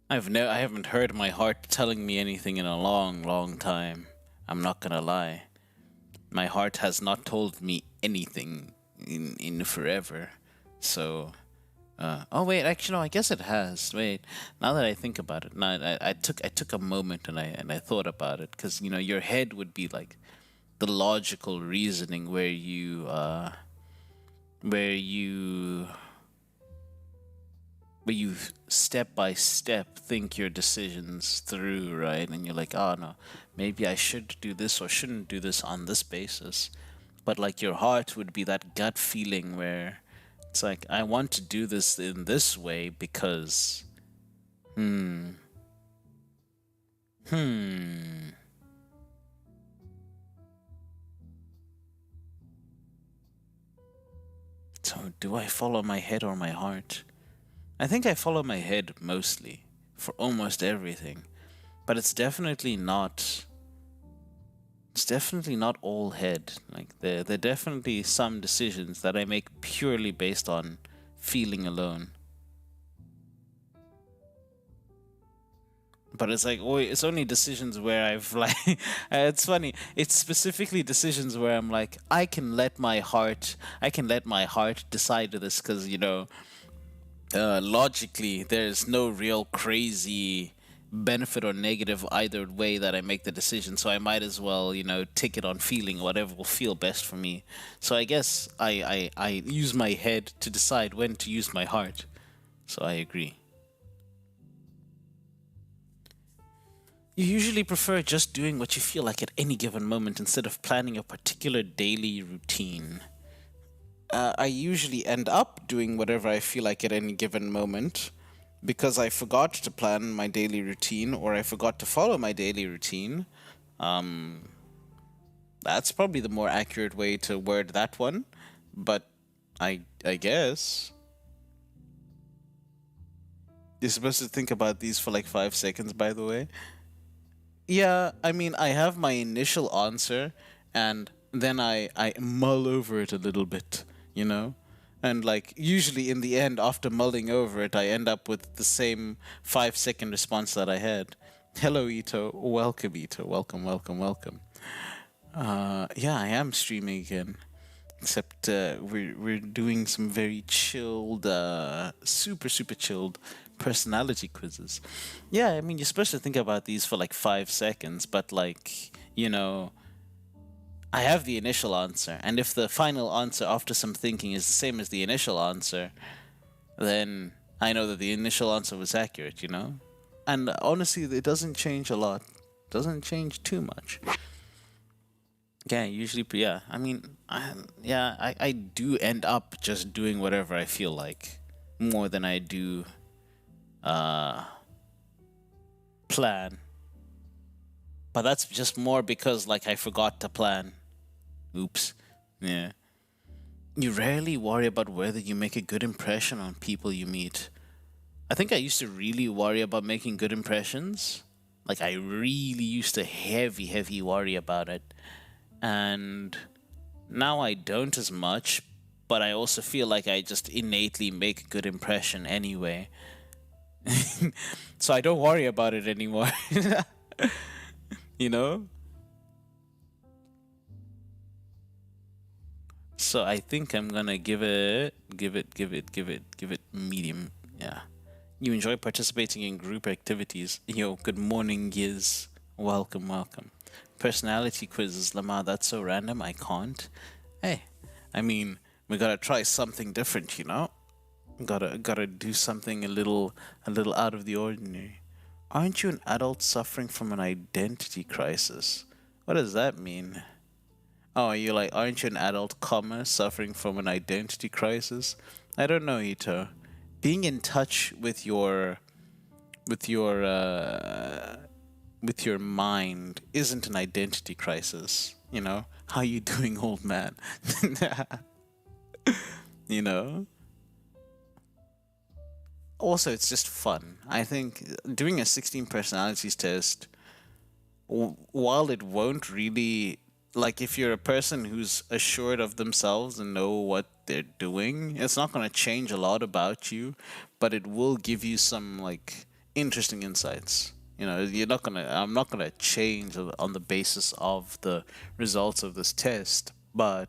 I haven't heard my heart telling me anything in a long, long time. I'm not gonna lie. My heart has not told me anything in forever. So, oh wait, actually no, I guess it has. Wait, now that I think about it, now I took a moment and I thought about it because your head would be like the logical reasoning where you step by step think your decisions through, right? And you're like, oh no, maybe I should do this or shouldn't do this on this basis. But like your heart would be that gut feeling where it's like, I want to do this in this way because, hmm, hmm. So do I follow my head or my heart? I think I follow my head mostly for almost everything, but it's definitely not all head. Like there are definitely some decisions that I make purely based on feeling alone. But it's like, oh, it's only decisions where I've like, it's funny. It's specifically decisions where I'm like, I can let my heart decide this because logically, there's no real crazy benefit or negative either way that I make the decision. So I might as well, take it on feeling, whatever will feel best for me. So I guess I use my head to decide when to use my heart. So I agree. You usually prefer just doing what you feel like at any given moment instead of planning a particular daily routine. I usually end up doing whatever I feel like at any given moment because I forgot to plan my daily routine or I forgot to follow my daily routine. Um, that's probably the more accurate way to word that one, but I guess you're supposed to think about these for like 5 seconds. By the way, yeah, I mean I have my initial answer, and then I mull over it a little bit, you know. And like usually in the end, after mulling over it, I end up with the same 5 second response that I had. Hello, Ito. Welcome, Ito. Welcome, welcome, welcome. Yeah, I am streaming again. Except we're doing some very chilled, super chilled personality quizzes. Yeah, I mean you're supposed to think about these for like 5 seconds, but like I have the initial answer, and if the final answer after some thinking is the same as the initial answer, then I know that the initial answer was accurate. And honestly, it doesn't change a lot. Doesn't change too much. Yeah, usually, yeah. I mean, I do end up just doing whatever I feel like more than I do plan. But that's just more because, like, I forgot to plan. Oops. Yeah. You rarely worry about whether you make a good impression on people you meet. I think I used to really worry about making good impressions. Like, I really used to heavy worry about it. And now I don't as much, but I also feel like I just innately make a good impression anyway. So I don't worry about it anymore. you know? So I think I'm gonna give it medium. Yeah. You enjoy participating in group activities. Yo, good morning, Giz. Welcome, welcome. Personality quizzes, Lamar, that's so random, I can't. Hey, I mean, we gotta try something different, Gotta do something a little out of the ordinary. Aren't you an adult suffering from an identity crisis? What does that mean? Oh, you're like, aren't you an adult, suffering from an identity crisis? I don't know, Ito. Being in touch with your with your uh, with your mind isn't an identity crisis. How you doing, old man? you know. Also, it's just fun. I think doing a 16 personalities test, while it won't really, like, if you're a person who's assured of themselves and know what they're doing, it's not going to change a lot about you, but it will give you some like interesting insights. I'm not gonna change on the basis of the results of this test, uh,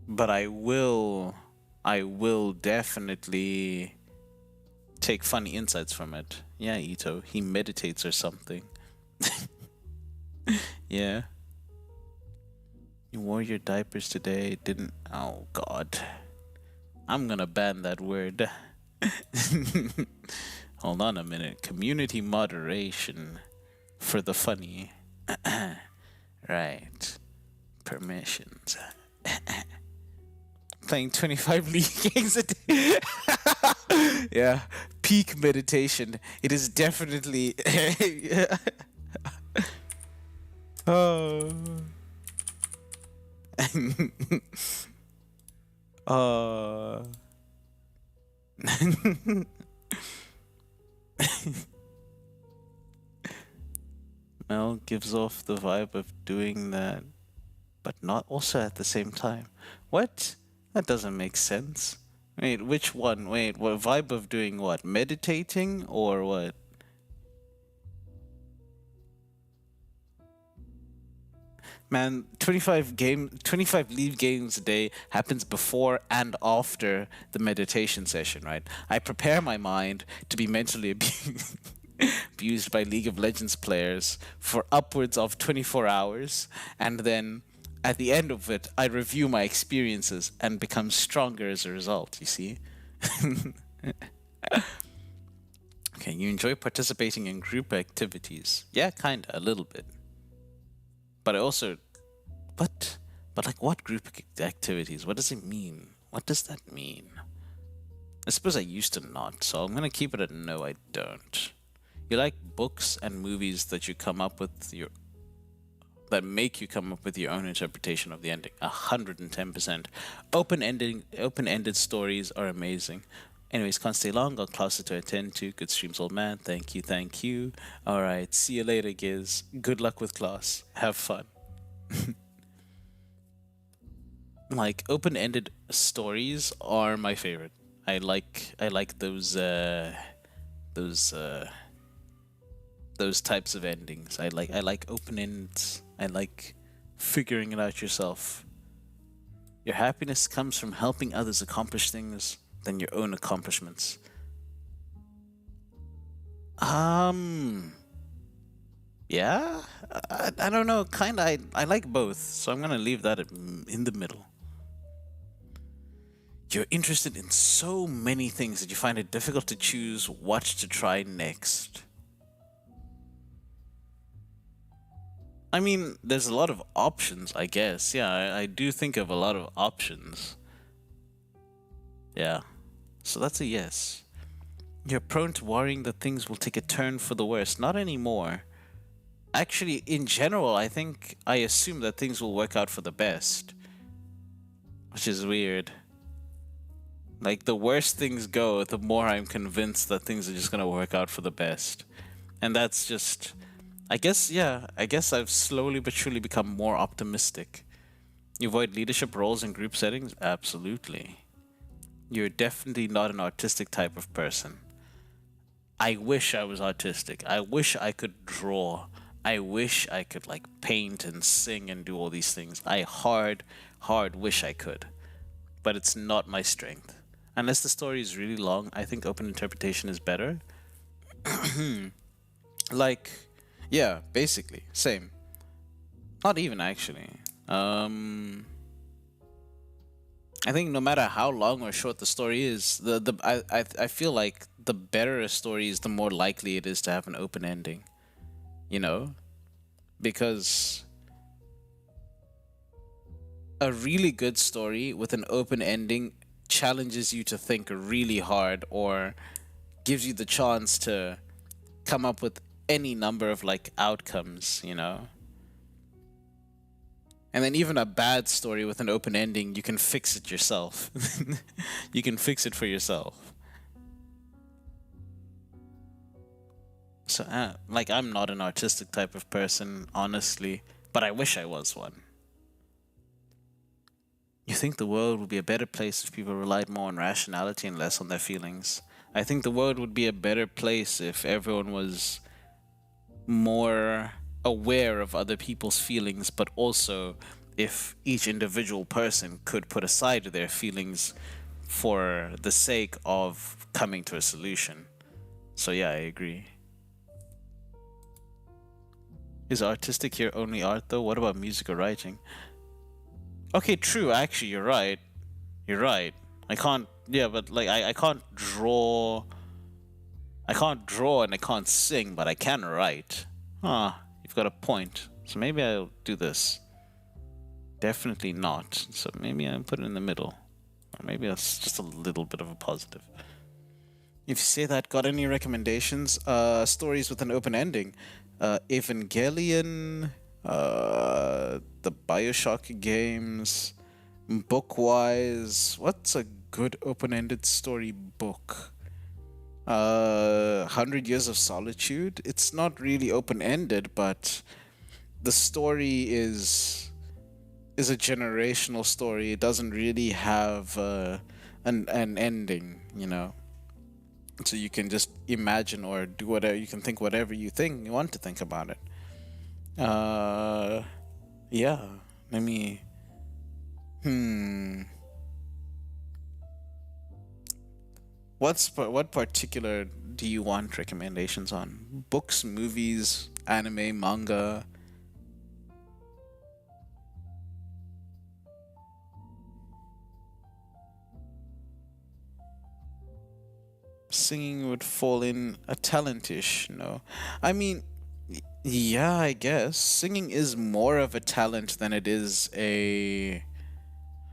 but I will definitely take funny insights from it. Yeah, Ito, he meditates or something. Yeah. You wore your diapers today, didn't? Oh, God. I'm gonna ban that word. Hold on a minute. Community moderation for the funny. Right. Permissions. Playing 25 league games a day. Yeah. Peak meditation. It is definitely. Oh. uh. Mel gives off the vibe of doing that, but not also at the same time. What? That doesn't make sense. Wait, which one? Wait, what vibe of doing what? Meditating or what? Man, 25 leave games a day happens before and after the meditation session, right? I prepare my mind to be mentally abused by League of Legends players for upwards of 24 hours, and then at the end of it, I review my experiences and become stronger as a result, you see? Okay, Okay, you enjoy participating in group activities. Yeah, kinda, a little bit. But I also, but, but like, what group activities? What does it mean? What does that mean? I suppose I used to not, so I'm gonna keep it at no, I don't. You like books and movies that you come up with your that make you come up with your own interpretation of the ending. 110%. Open-ended stories are amazing. Anyways, can't stay long. Got classes to attend to. Good streams, old man. Thank you, thank you. All right, see you later, Giz. Good luck with class. Have fun. Like open-ended stories are my favorite. I like those those types of endings. I like open ends. I like figuring it out yourself. Your happiness comes from helping others accomplish things than your own accomplishments. Um, yeah, I don't know. Kind of, I like both, so I'm gonna leave that in the middle. You're interested in so many things that you find it difficult to choose what to try next. I mean, there's a lot of options, I guess. Yeah, I do think of a lot of options. Yeah. So that's a yes. You're prone to worrying that things will take a turn for the worse. Not anymore. Actually, in general, I assume that things will work out for the best, which is weird. Like, the worse things go, the more I'm convinced that things are just gonna work out for the best. And that's just. I guess, yeah, I guess I've slowly but surely become more optimistic. You avoid leadership roles in group settings? Absolutely. You're definitely not an artistic type of person. I wish I was artistic. I wish I could draw. I wish I could like paint and sing and do all these things. I hard wish I could. But it's not my strength. Unless the story is really long, I think open interpretation is better. Like, yeah, basically, same. Not even actually. Um, I think no matter how long or short the story is, I feel like the better a story is, the more likely it is to have an open ending. You know, because a really good story with an open ending challenges you to think really hard, or gives you the chance to come up with any number of like outcomes. You know. And then even a bad story with an open ending, you can fix it yourself. You can fix it for yourself. So, like, I'm not an artistic type of person, honestly, but I wish I was one. You think the world would be a better place if people relied more on rationality and less on their feelings? I think the world would be a better place if everyone was more aware of other people's feelings, but also if each individual person could put aside their feelings for the sake of coming to a solution. So, yeah, I agree. Is artistic here only art, though? What about music or writing? Okay, true. Actually, you're right. You're right. I can't. Yeah, but like, I can't draw. I can't draw and I can't sing, but I can write. Ah, you've got a point. So maybe I'll do this. Definitely not. So maybe I'll put it in the middle. Or maybe that's just a little bit of a positive. If you say that, got any recommendations? Stories with an open ending. Evangelion, the Bioshock games, book-wise. What's a good open-ended story book? 100 Years of Solitude. It's not really open-ended, but the story is a generational story. It doesn't really have an ending, you know. So you can just imagine or do whatever you can think, whatever you want to think about it. Uh, yeah. Let me. Hmm. What particular do you want recommendations on? Books, movies, anime, manga. Singing would fall in a talentish, no. I mean, yeah, I guess. Singing is more of a talent than it is a.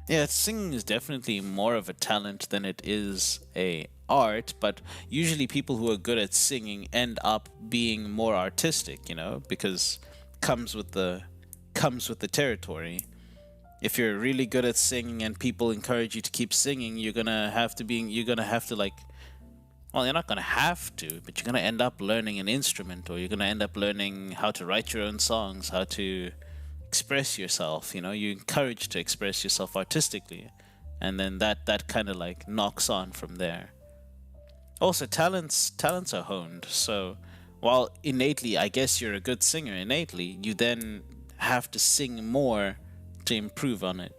Yeah, singing is definitely more of a talent than it is a art, but usually people who are good at singing end up being more artistic, because comes with the comes with the territory. If you're really good at singing and people encourage you to keep singing, you're gonna have to like, well, you're not gonna have to, but you're gonna end up learning an instrument, or you're gonna end up learning how to write your own songs, how to express yourself. You're encouraged to express yourself artistically, and then that kind of like knocks on from there. Also, talents are honed. So while innately, I guess you're a good singer innately, you then have to sing more to improve on it.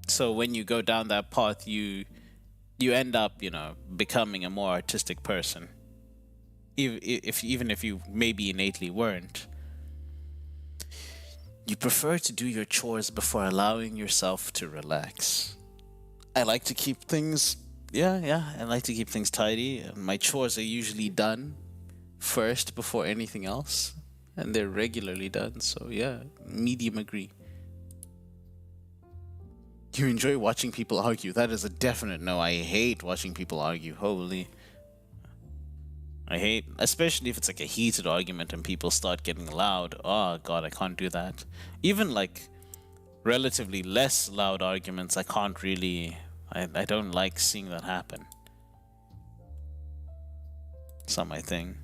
So when you go down that path, you end up, becoming a more artistic person. Even if you maybe innately weren't. You prefer to do your chores before allowing yourself to relax. I like to keep things, yeah, I like to keep things tidy. My chores are usually done first before anything else, and they're regularly done. So yeah, medium agree. You enjoy watching people argue. That is a definite no. I hate watching people argue. Holy. I hate, especially if it's like a heated argument and people start getting loud. Oh god, I can't do that. Even like relatively less loud arguments, I can't really. I don't like seeing that happen. It's not my thing.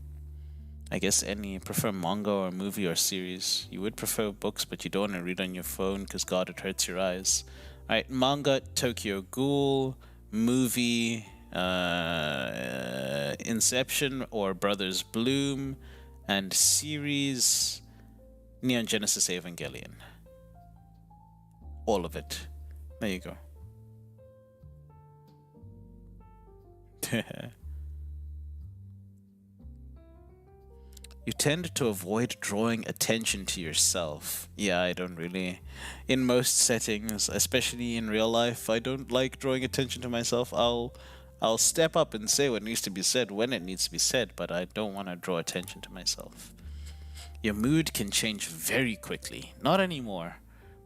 I guess any prefer manga or movie or series. You would prefer books, but you don't want to read on your phone because god, it hurts your eyes. Alright, manga, Tokyo Ghoul, movie, Inception or Brothers Bloom, and series, Neon Genesis Evangelion. All of it. There you go. You tend to avoid drawing attention to yourself. Yeah, I don't really. In most settings, especially in real life, I don't like drawing attention to myself. I'll step up and say what needs to be said when it needs to be said, but I don't want to draw attention to myself. Your mood can change very quickly. Not anymore,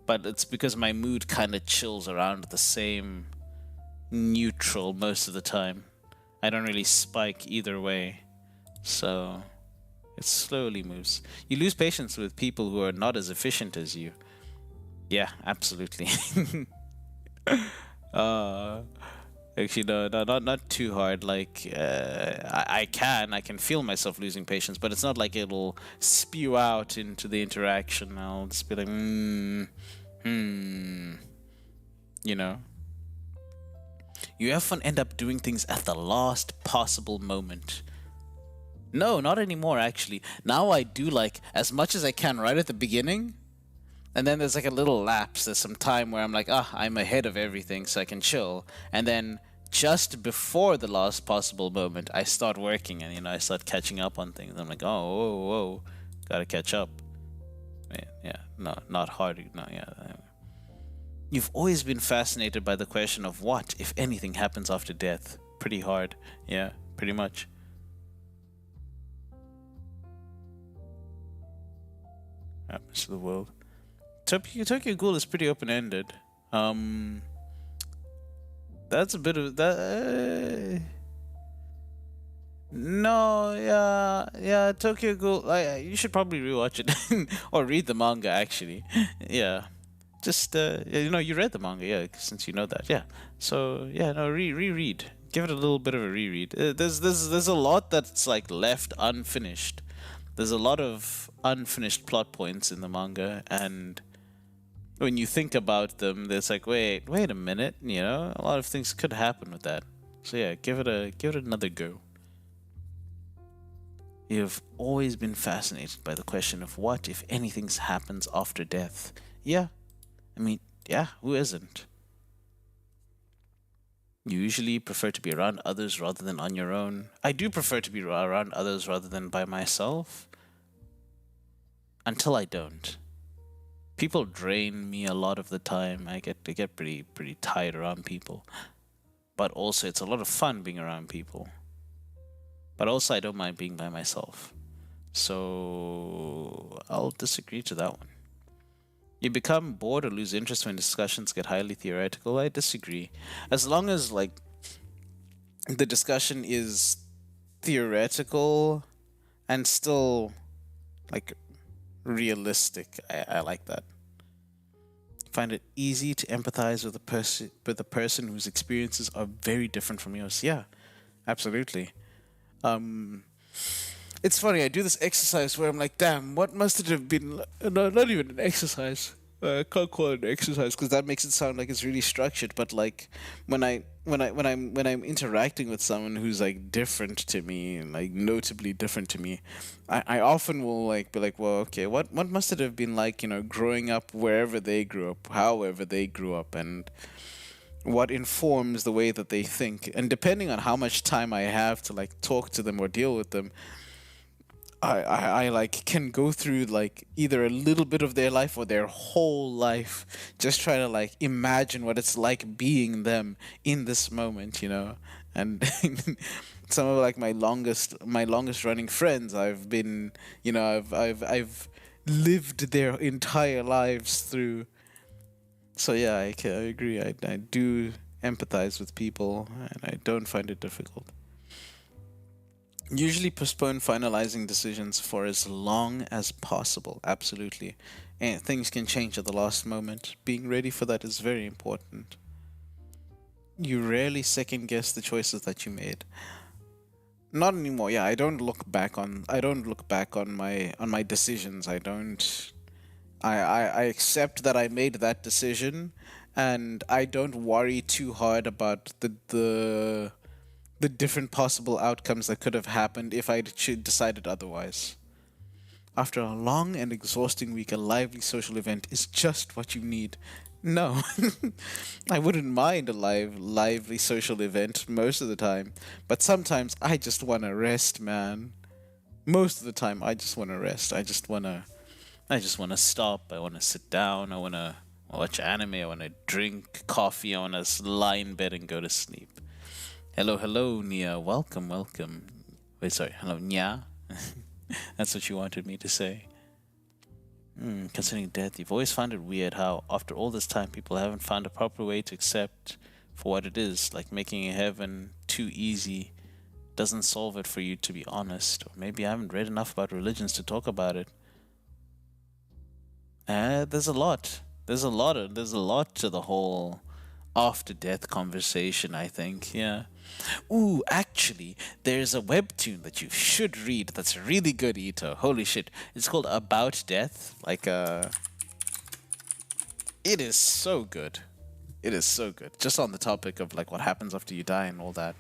but it's because my mood kind of chills around the same neutral most of the time. I don't really spike either way. So it slowly moves. You lose patience with people who are not as efficient as you. Yeah, absolutely. uh, Actually, no, not too hard. Like, I can feel myself losing patience, but it's not like it'll spew out into the interaction. I'll just be like, you know. You often end up doing things at the last possible moment. No, not anymore, actually. Now I do like as much as I can right at the beginning. And then there's like a little lapse. There's some time where I'm like, I'm ahead of everything, so I can chill. And then just before the last possible moment, I start working and, I start catching up on things. I'm like, oh, whoa, gotta catch up. Yeah, no, not hard. No, yeah. You've always been fascinated by the question of what, if anything, happens after death. Pretty hard. Yeah, pretty much. Happens to the world. Tokyo Ghoul is pretty open-ended. That's a bit of that. No, yeah. Tokyo Ghoul. You should probably rewatch it or read the manga. Actually, yeah. Just you read the manga, yeah. Since you know that, yeah. So yeah, no, reread. Give it a little bit of a reread. There's a lot that's like left unfinished. There's a lot of unfinished plot points in the manga, and when you think about them, there's like, wait a minute, a lot of things could happen with that. So yeah, give it another go. You've always been fascinated by the question of what, if anything, happens after death. Yeah, I mean, yeah, who isn't? You usually prefer to be around others rather than on your own. I do prefer to be around others rather than by myself. Until I don't. People drain me a lot of the time. I get pretty tired around people. but also it's a lot of fun being around people. But also, I don't mind being by myself. So I'll disagree to that one. You become bored or lose interest when discussions get highly theoretical. I disagree. As long as like the discussion is theoretical and still like realistic, I like that. Find it easy to empathize with a person whose experiences are very different from yours. Yeah, absolutely. Um, it's funny. I do this exercise where I'm like, damn, what must it have been? No, not even an exercise. I can't call it an exercise because that makes it sound like it's really structured. But like when I'm interacting with someone who's like different to me, like notably different to me, I often will like be like, well, okay, what must it have been like, growing up wherever they grew up, however they grew up, and what informs the way that they think. And depending on how much time I have to like talk to them or deal with them, I like can go through like either a little bit of their life or their whole life, just trying to like imagine what it's like being them in this moment. And some of like my longest running friends, I've been, I've lived their entire lives through. So yeah, I agree. I do empathize with people, and I don't find it difficult. Usually postpone finalizing decisions for as long as possible. Absolutely. And things can change at the last moment. Being ready for that is very important. You rarely second guess the choices that you made. Not anymore. Yeah, I don't look back on my decisions. I accept that I made that decision, and I don't worry too hard about the different possible outcomes that could have happened if I'd decided otherwise. After a long and exhausting week, a lively social event is just what you need. No, I wouldn't mind a lively social event most of the time, but sometimes I just want to rest, man. Most of the time, I just want to rest. I just want to stop. I want to sit down. I want to watch anime. I want to drink coffee. I want to lie in bed and go to sleep. Hello, hello, Nia. Welcome, welcome. Wait, sorry. Hello, Nya. That's what you wanted me to say. Concerning death, you've always found it weird how, after all this time, people haven't found a proper way to accept for what it is, like making heaven too easy doesn't solve it for you, to be honest. Or maybe I haven't read enough about religions to talk about it. There's a lot. There's a lot to the whole after death conversation, I think. Yeah. Ooh, actually, there's a webtoon that you should read that's really good, Ito. Holy shit. It's called About Death. It is so good. It is so good. Just on the topic of like what happens after you die and all that.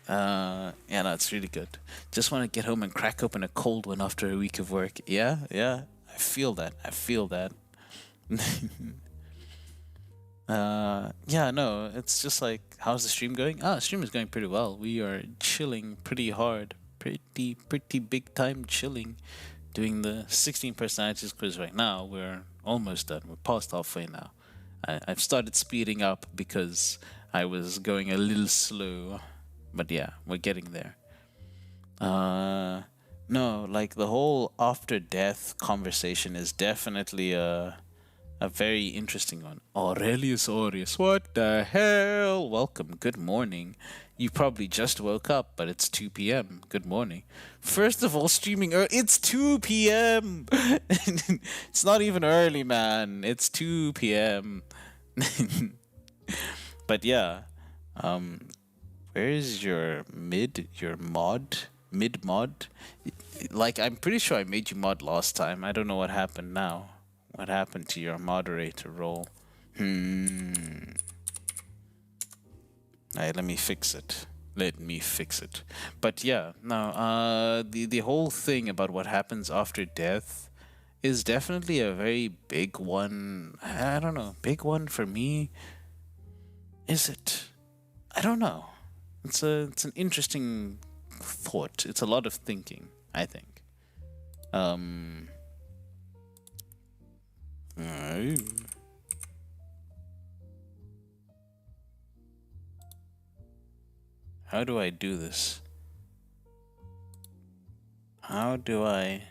Yeah, no, it's really good. Just want to get home and crack open a cold one after a week of work. Yeah, yeah. I feel that. I feel that. Yeah, no, it's just like, how's the stream going? The stream is going pretty well. We are chilling pretty hard, pretty big time chilling, doing the 16 personalities quiz right now. We're almost done. We're past halfway now. I've started speeding up because I was going a little slow, but yeah, we're getting there. No, like the whole after death conversation is definitely a very interesting one. Aurelius Aureus, what the hell? Welcome, good morning. You probably just woke up, but it's 2 p.m. Good morning. First of all, streaming early. It's 2 p.m. It's not even early, man. It's 2 p.m. But yeah, where's mid mod? Like, I'm pretty sure I made you mod last time. I don't know what happened now. What happened to your moderator role? Alright, let me fix it. Let me fix it. But yeah, now the whole thing about what happens after death is definitely a very big one. I don't know, big one for me. Is it? I don't know. It's an interesting thought. It's a lot of thinking, I think. Um How do I do this? How do I...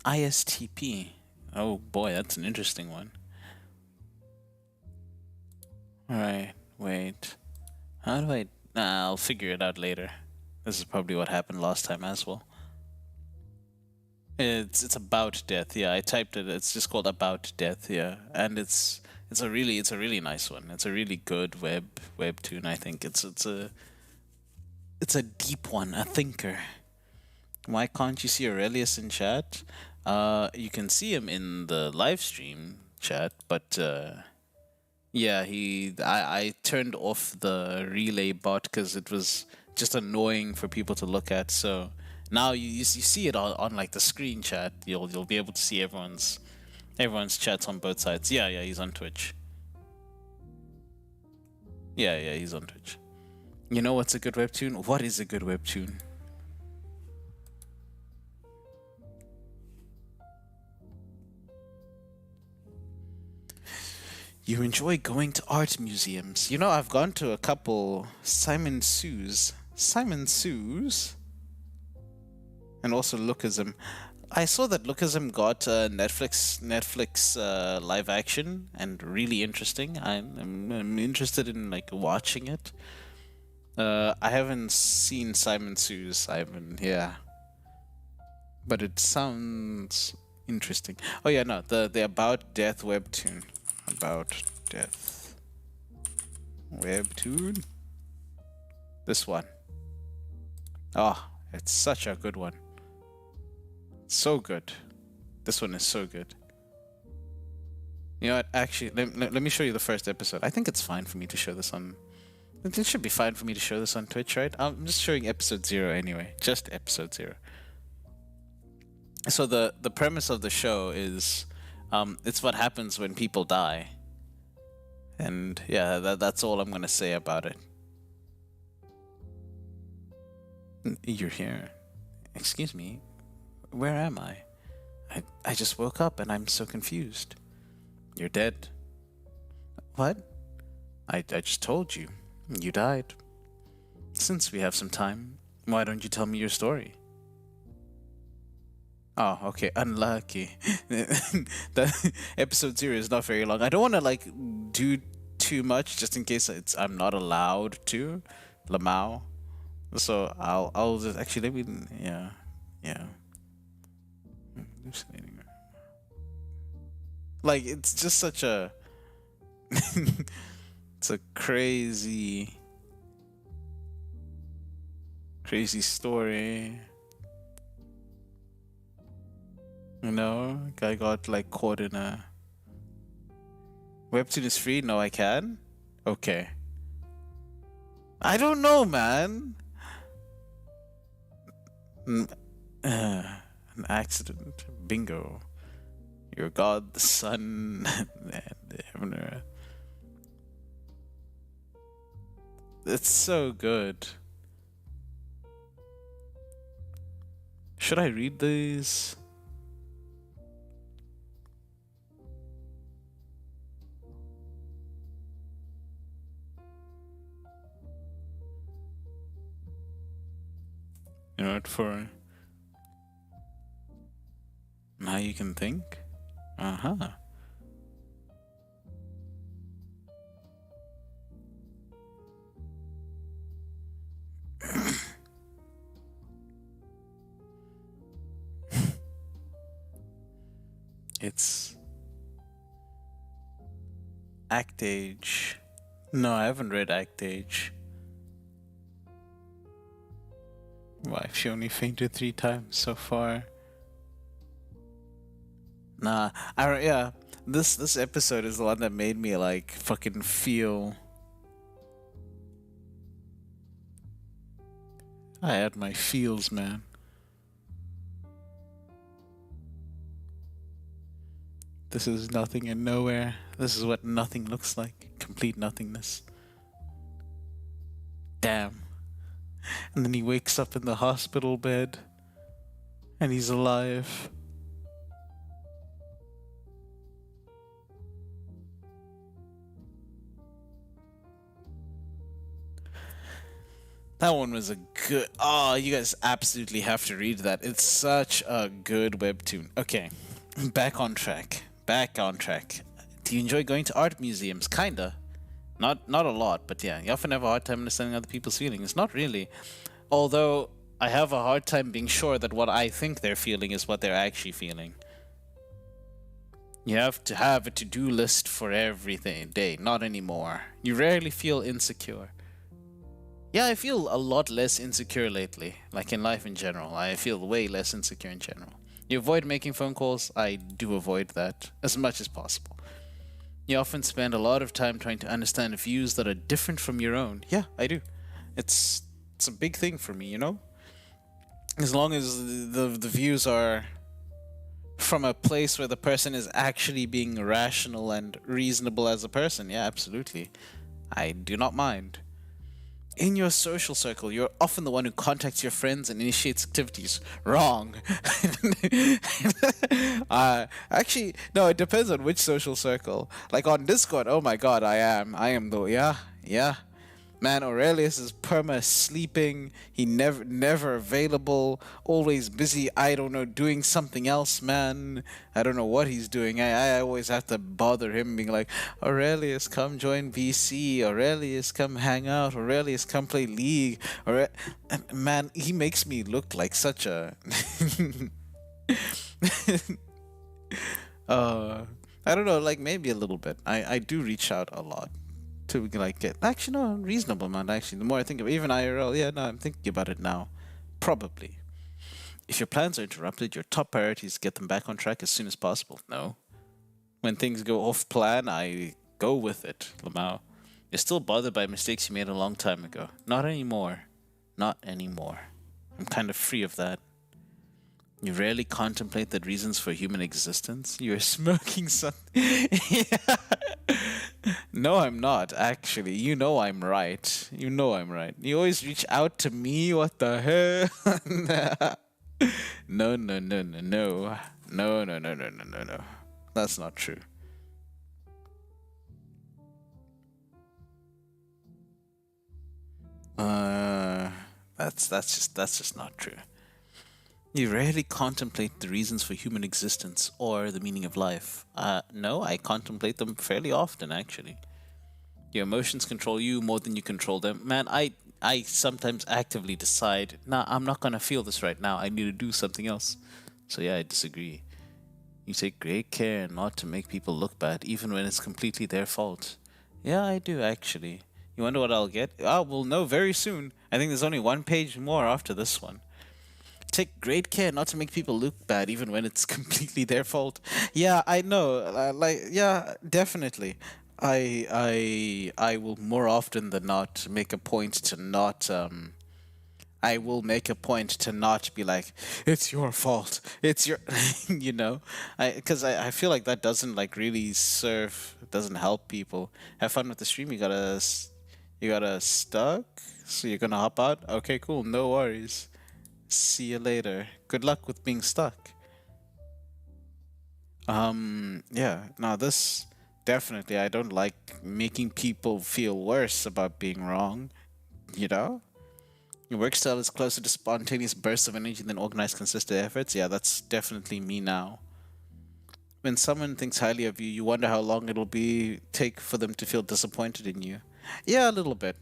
ISTP. Oh boy, that's an interesting one. Alright, wait. How do I... Nah, I'll figure it out later. This is probably what happened last time as well. It's about death, yeah. I typed it. It's just called About Death, yeah. And it's a really nice one. It's a really good webtoon, I think. It's a deep one, a thinker. Why can't you see Aurelius in chat? You can see him in the live stream chat, but yeah, I turned off the relay bot because it was just annoying for people to look at. So now you see it on like the screen chat. You'll be able to see everyone's chats on both sides. Yeah, he's on Twitch. Yeah, he's on Twitch. You know what's a good webtoon? What is a good webtoon? You enjoy going to art museums. You know, I've gone to a couple. Simon Sue's, and also Lookism. I saw that Lookism got Netflix live action and really interesting. I'm interested in like watching it. I haven't seen Simon Sue's. Yeah, but it sounds interesting. Oh yeah, no, the About Death webtoon. About Death webtoon. This one. Oh, it's such a good one. So good. This one is so good. You know what? Actually, let me show you the first episode. I think it's fine for me to show this on... It should be fine for me to show this on Twitch, right? I'm just showing episode 0 anyway. Just episode 0. So the premise of the show is... it's what happens when people die. And yeah, that's all I'm going to say about it. You're here. Excuse me. Where am I? I just woke up and I'm so confused. You're dead. What? I just told you. You died. Since we have some time, why don't you tell me your story? Oh, okay. Unlucky. The episode 0 is not very long. I don't want to like do too much just in case I'm not allowed to. Lamau. So I'll just actually let me yeah. Like it's just such a it's a crazy story. You know, guy got like caught in a... Webtoon is free? No, I can? Okay. I don't know, man. An accident. Bingo. Your God, the Sun, and the heaven and earth. It's so good. Should I read these? You know what, for now you can think? Uh-huh. It's Act Age. No, I haven't read Act Age. Why, she only fainted 3 times so far. Nah, yeah. This episode is the one that made me like fucking feel. I had my feels, man. This is nothing and nowhere. This is what nothing looks like. Complete nothingness. Damn. And then he wakes up in the hospital bed. And he's alive. That one was a good. Oh, you guys absolutely have to read that. It's such a good webtoon. Okay, back on track. Back on track. Do you enjoy going to art museums? Kinda. Not a lot, but yeah, you often have a hard time understanding other people's feelings. Not really. Although I have a hard time being sure that what I think they're feeling is what they're actually feeling. You have to have a to-do list for everything day. Not anymore. You rarely feel insecure. Yeah, I feel a lot less insecure lately. Like in life in general, I feel way less insecure in general. You avoid making phone calls. I do avoid that as much as possible. You often spend a lot of time trying to understand views that are different from your own. Yeah, I do. It's it's a big thing for me, you know? As long as the views are from a place where the person is actually being rational and reasonable as a person. Yeah, absolutely. I do not mind. In your social circle, you're often the one who contacts your friends and initiates activities. Wrong. Actually, no, it depends on which social circle. Like on Discord, oh my god, I am. I am though, yeah, yeah. Man, Aurelius is perma sleeping. He never available, always busy. I don't know, doing something else, man. I don't know what he's doing. I always have to bother him, being like, Aurelius, come join VC. Aurelius, come hang out. Aurelius, come play League. Man, he makes me look like such a. uh, I don't know, like maybe a little bit. I do reach out a lot to like get actually no reasonable amount actually. The more I think of it, even IRL, yeah, no, I'm thinking about it now. Probably. If your plans are interrupted, your top priority is get them back on track as soon as possible. No. When things go off plan, I go with it, Lamau. You're still bothered by mistakes you made a long time ago. Not anymore. Not anymore. I'm kind of free of that. You rarely contemplate the reasons for human existence. You're smoking something. Yeah. No, I'm not, actually. You know I'm right. You know I'm right. You always reach out to me. What the hell? No, no, no, no, no. No, no, no, no, no, no, no. That's not true. Uh, that's just not true. You rarely contemplate the reasons for human existence or the meaning of life. No, I contemplate them fairly often, actually. Your emotions control you more than you control them. Man, I sometimes actively decide, nah, I'm not gonna feel this right now. I need to do something else. So yeah, I disagree. You take great care not to make people look bad, even when it's completely their fault. Yeah, I do, actually. You wonder what I'll get? Oh, we'll know very soon. I think there's only one page more after this one. Take great care not to make people look bad, even when it's completely their fault. Yeah, I know. Yeah, definitely. I will more often than not make a point to not I will make a point to not be like, it's your fault. It's your, you know, because I feel like that doesn't like really serve, doesn't help people. Have fun with the stream. You gotta stuck. So you're gonna hop out. Okay, cool. No worries. See you later. Good luck with being stuck. Yeah. Now this definitely, I don't like making people feel worse about being wrong. You know. Your work style is closer to spontaneous bursts of energy than organized, consistent efforts. Yeah, that's definitely me now. When someone thinks highly of you, you wonder how long it'll be take for them to feel disappointed in you. Yeah, a little bit.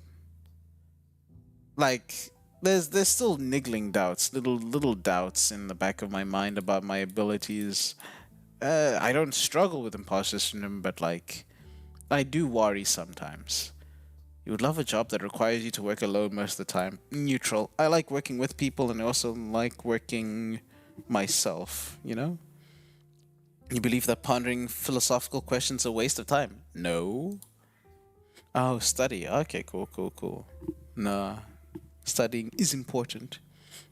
Like there's still niggling doubts, little doubts in the back of my mind about my abilities. I don't struggle with imposter syndrome, but like I do worry sometimes. You would love a job that requires you to work alone most of the time. Neutral. I like working with people and I also like working myself, you know? You believe that pondering philosophical questions are a waste of time? No. Oh, study. Okay, cool, cool, cool. Nah. Studying is important.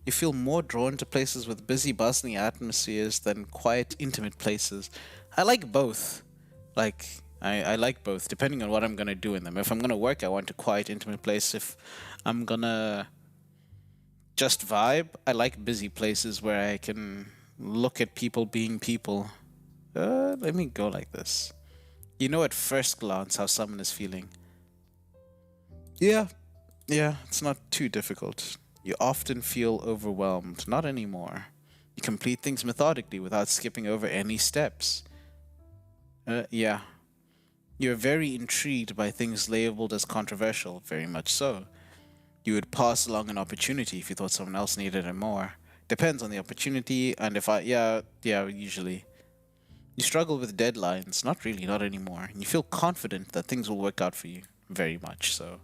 You feel more drawn to places with busy, bustling atmospheres than quiet, intimate places. I like both. Like, I like both, depending on what I'm gonna do in them. If I'm gonna work, I want a quiet, intimate place. If I'm gonna just vibe, I like busy places where I can look at people being people. Let me go like this. You know at first glance how someone is feeling. Yeah, Yeah, it's not too difficult. You often feel overwhelmed. Not anymore. You complete things methodically without skipping over any steps. Yeah. You're very intrigued by things labeled as controversial, very much so. You would pass along an opportunity if you thought someone else needed it more. Depends on the opportunity, and if I, yeah, usually. You struggle with deadlines. Not really, not anymore. You feel confident that things will work out for you, very much so.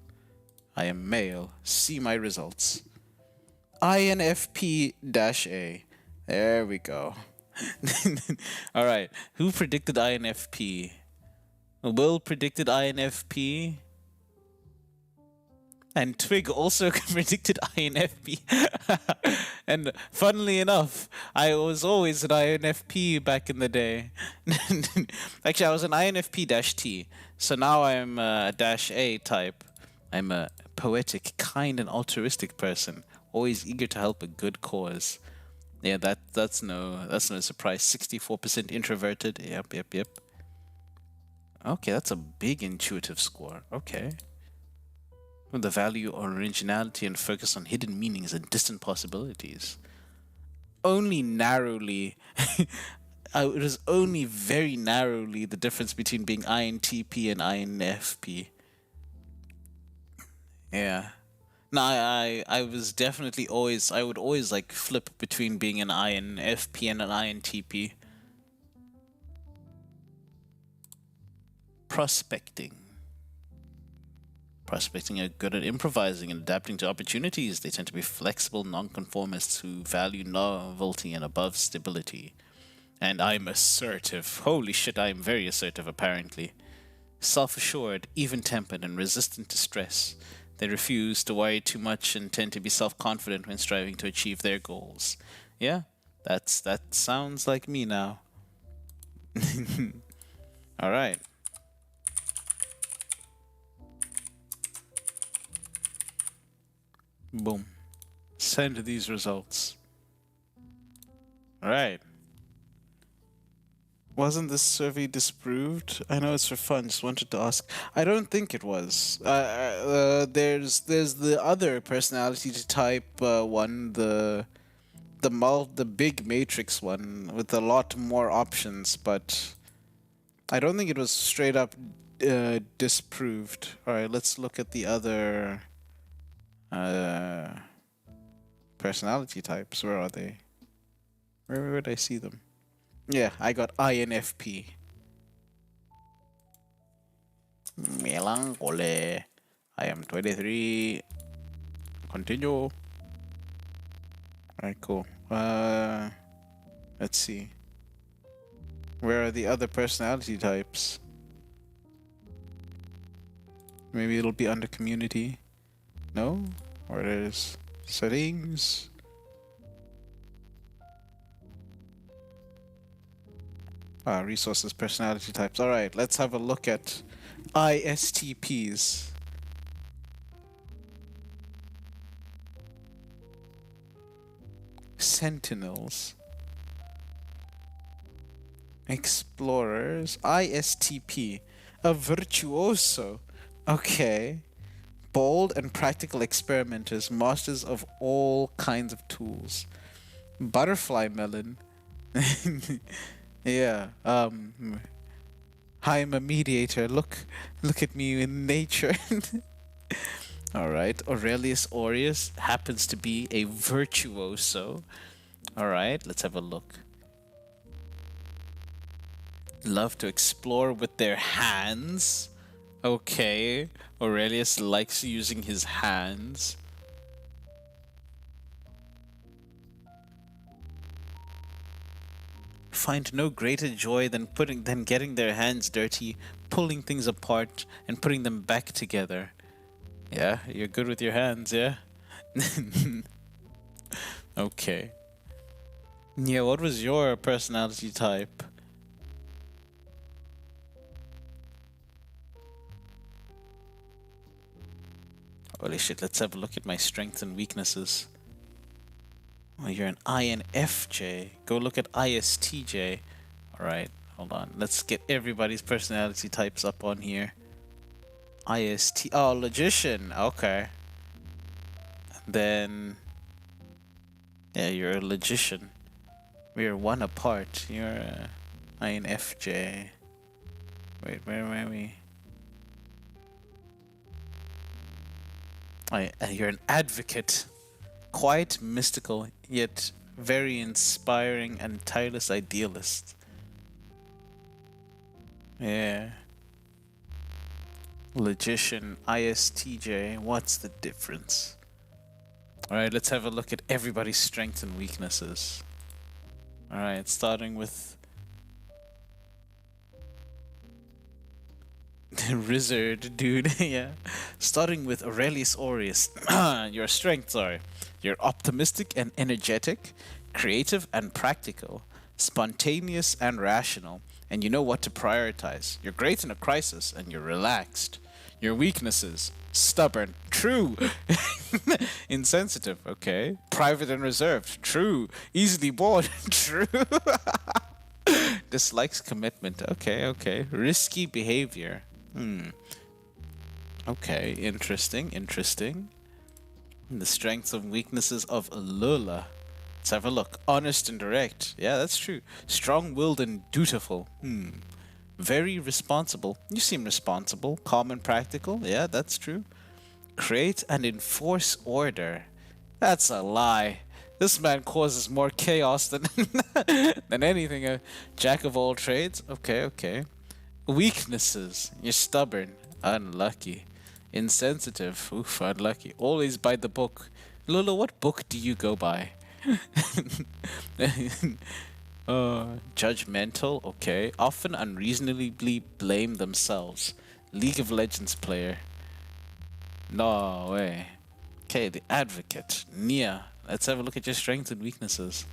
I am male. See my results. INFP-A. There we go. All right. Who predicted INFP? Will predicted INFP. And Twig also predicted INFP. And funnily enough, I was always an INFP back in the day. Actually, I was an INFP-T. So now I'm a -A type. I'm a poetic, kind, and altruistic person, always eager to help a good cause. Yeah, that's no surprise. 64% introverted. Yep. Okay, that's a big intuitive score. Okay. The value originality and focus on hidden meanings and distant possibilities. Only narrowly, it was only very narrowly the difference between being INTP and INFP. Yeah. No, I was definitely always, I would always like flip between being an INFP and an INTP. Prospecting. Prospecting are good at improvising and adapting to opportunities. They tend to be flexible nonconformists who value novelty and above stability. And I'm assertive. Holy shit, I am very assertive, apparently. Self assured, even tempered, and resistant to stress. They refuse to worry too much and tend to be self confident when striving to achieve their goals. Yeah, that sounds like me now. All right. Boom. Send these results. All right. Wasn't this survey disproved? I know it's for fun. Just wanted to ask. I don't think it was. There's the other personality type one, the big matrix one with a lot more options, but I don't think it was straight up disproved. All right, let's look at the other uh, personality types. Where are they? Where would I see them? Yeah, I got INFP. Melancholy. I am 23. Continue. Alright, cool. Let's see. Where are the other personality types? Maybe it'll be under community. No? Or it is settings. Resources, personality types. Alright, let's have a look at ISTPs. Sentinels. Explorers. ISTP. A virtuoso. Okay. Bold and practical experimenters, masters of all kinds of tools. Butterfly melon. Yeah. I'm a mediator. Look at me in nature. All right. Aurelius Aureus happens to be a virtuoso. All right. Let's have a look. Love to explore with their hands. Okay. Aurelius likes using his hands. Find no greater joy than getting their hands dirty, pulling things apart, and putting them back together. Yeah, you're good with your hands, yeah? Okay. Yeah, what was your personality type? Holy shit, let's have a look at my strengths and weaknesses. Oh, you're an INFJ. Go look at ISTJ. Alright, hold on. Let's get everybody's personality types up on here. IST. Oh, logician. Okay. Then, yeah, you're a logician. We're one apart. You're INFJ. Wait, where are we? You're an advocate. Quite mystical, yet very inspiring and tireless idealist. Yeah. Logician, ISTJ. What's the difference? Alright, let's have a look at everybody's strengths and weaknesses. Alright, starting with Rizzard, dude. Yeah. Starting with Aurelius Aureus. Your strengths are you're optimistic and energetic, creative and practical, spontaneous and rational, and you know what to prioritize. You're great in a crisis and you're relaxed. Your weaknesses stubborn, true. Insensitive, okay. Private and reserved, true. Easily bored, true. Dislikes commitment, okay, okay. Risky behavior. Okay, interesting, interesting. The strengths and weaknesses of Lula. Let's have a look. Honest and direct. Yeah, that's true. Strong-willed and dutiful. Very responsible. You seem responsible. Calm and practical. Yeah, that's true. Create and enforce order. That's a lie. This man causes more chaos than than anything. A jack of all trades. Okay, okay. Weaknesses. You're stubborn. Unlucky. Insensitive. Oof, unlucky. Always by the book. Lolo, what book do you go by? Judgmental. Okay. Often unreasonably blame themselves. League of Legends player. No way. Okay, the advocate. Nia. Let's have a look at your strengths and weaknesses.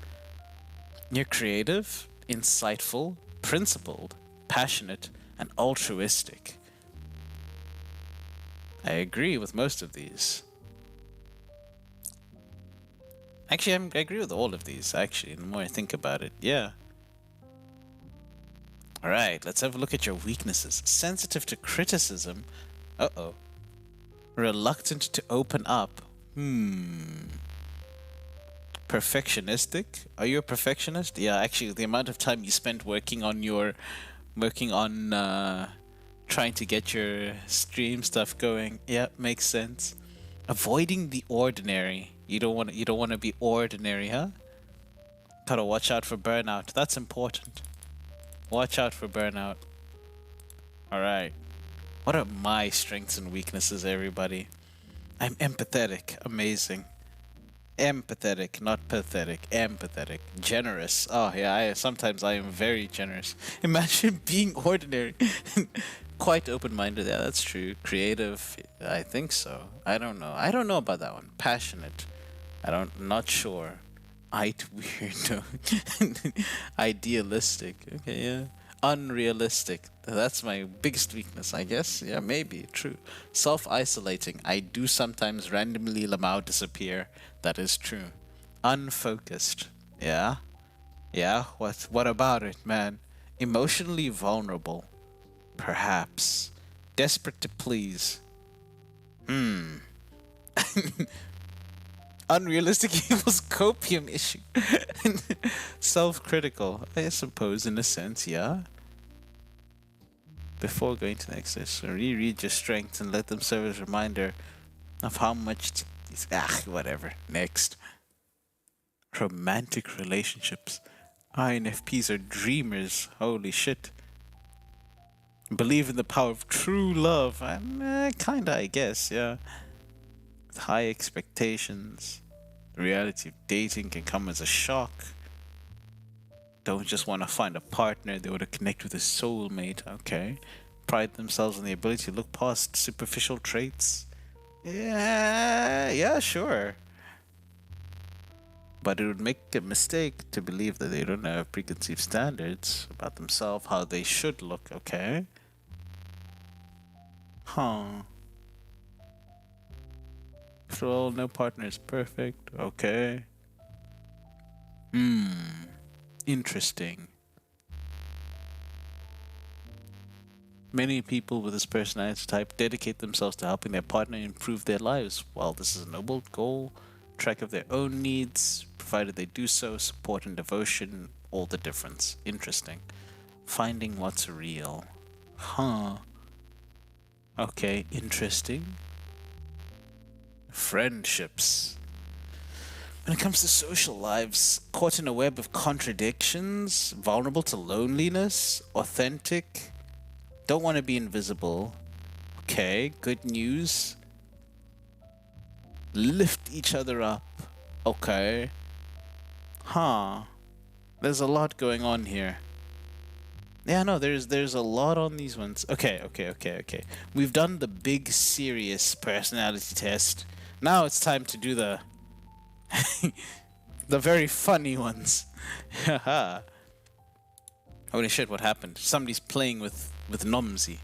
You're creative, insightful, principled, passionate, and altruistic. I agree with most of these. Actually, I agree with all of these, actually, the more I think about it. Yeah. Alright, let's have a look at your weaknesses. Sensitive to criticism. Uh-oh. Reluctant to open up. Perfectionistic. Are you a perfectionist? Yeah, actually, the amount of time you spent working on trying to get your stream stuff going. Yeah, makes sense. Avoiding the ordinary. You don't want to be ordinary, huh? Gotta watch out for burnout. That's important. Watch out for burnout. Alright. What are my strengths and weaknesses, everybody? I'm empathetic. Amazing. Empathetic, not pathetic. Empathetic. Generous. Oh yeah, sometimes I am very generous. Imagine being ordinary. Quite open-minded. Yeah, that's true. Creative. I think so. I don't know. I don't know about that one. Passionate. Not sure. Weirdo. Idealistic. Okay, yeah. Unrealistic. That's my biggest weakness, I guess. Yeah, maybe. True. Self-isolating. I do sometimes randomly Lamau disappear. That is true. Unfocused. Yeah. Yeah. What about it, man? Emotionally vulnerable. Perhaps. Desperate to please. Unrealistic equals copium issue. Self-critical, I suppose, in a sense, yeah. Before going to the next session, reread your strengths and let them serve as a reminder of how much. Whatever. Next. Romantic relationships. INFPs are dreamers. Holy shit. Believe in the power of true love. Kinda, I guess, yeah. With high expectations. The reality of dating can come as a shock. Don't just want to find a partner, they want to connect with a soulmate, okay. Pride themselves on the ability to look past superficial traits. Yeah, sure. But it would make a mistake to believe that they don't have preconceived standards about themselves, how they should look, okay? Huh. After all, no partner is perfect, okay? Interesting. Many people with this personality type dedicate themselves to helping their partner improve their lives. While this is a noble goal, track of their own needs, provided they do so, support and devotion, all the difference. Interesting. Finding what's real. Huh. Okay, interesting. Friendships. When it comes to social lives, caught in a web of contradictions, vulnerable to loneliness, authentic, don't want to be invisible. Okay, good news. Lift each other up. Okay. Huh. There's a lot going on here. Yeah, no, there's a lot on these ones. Okay. We've done the big serious personality test. Now it's time to do the the very funny ones. Haha. Holy shit, what happened? Somebody's playing with Nomsy.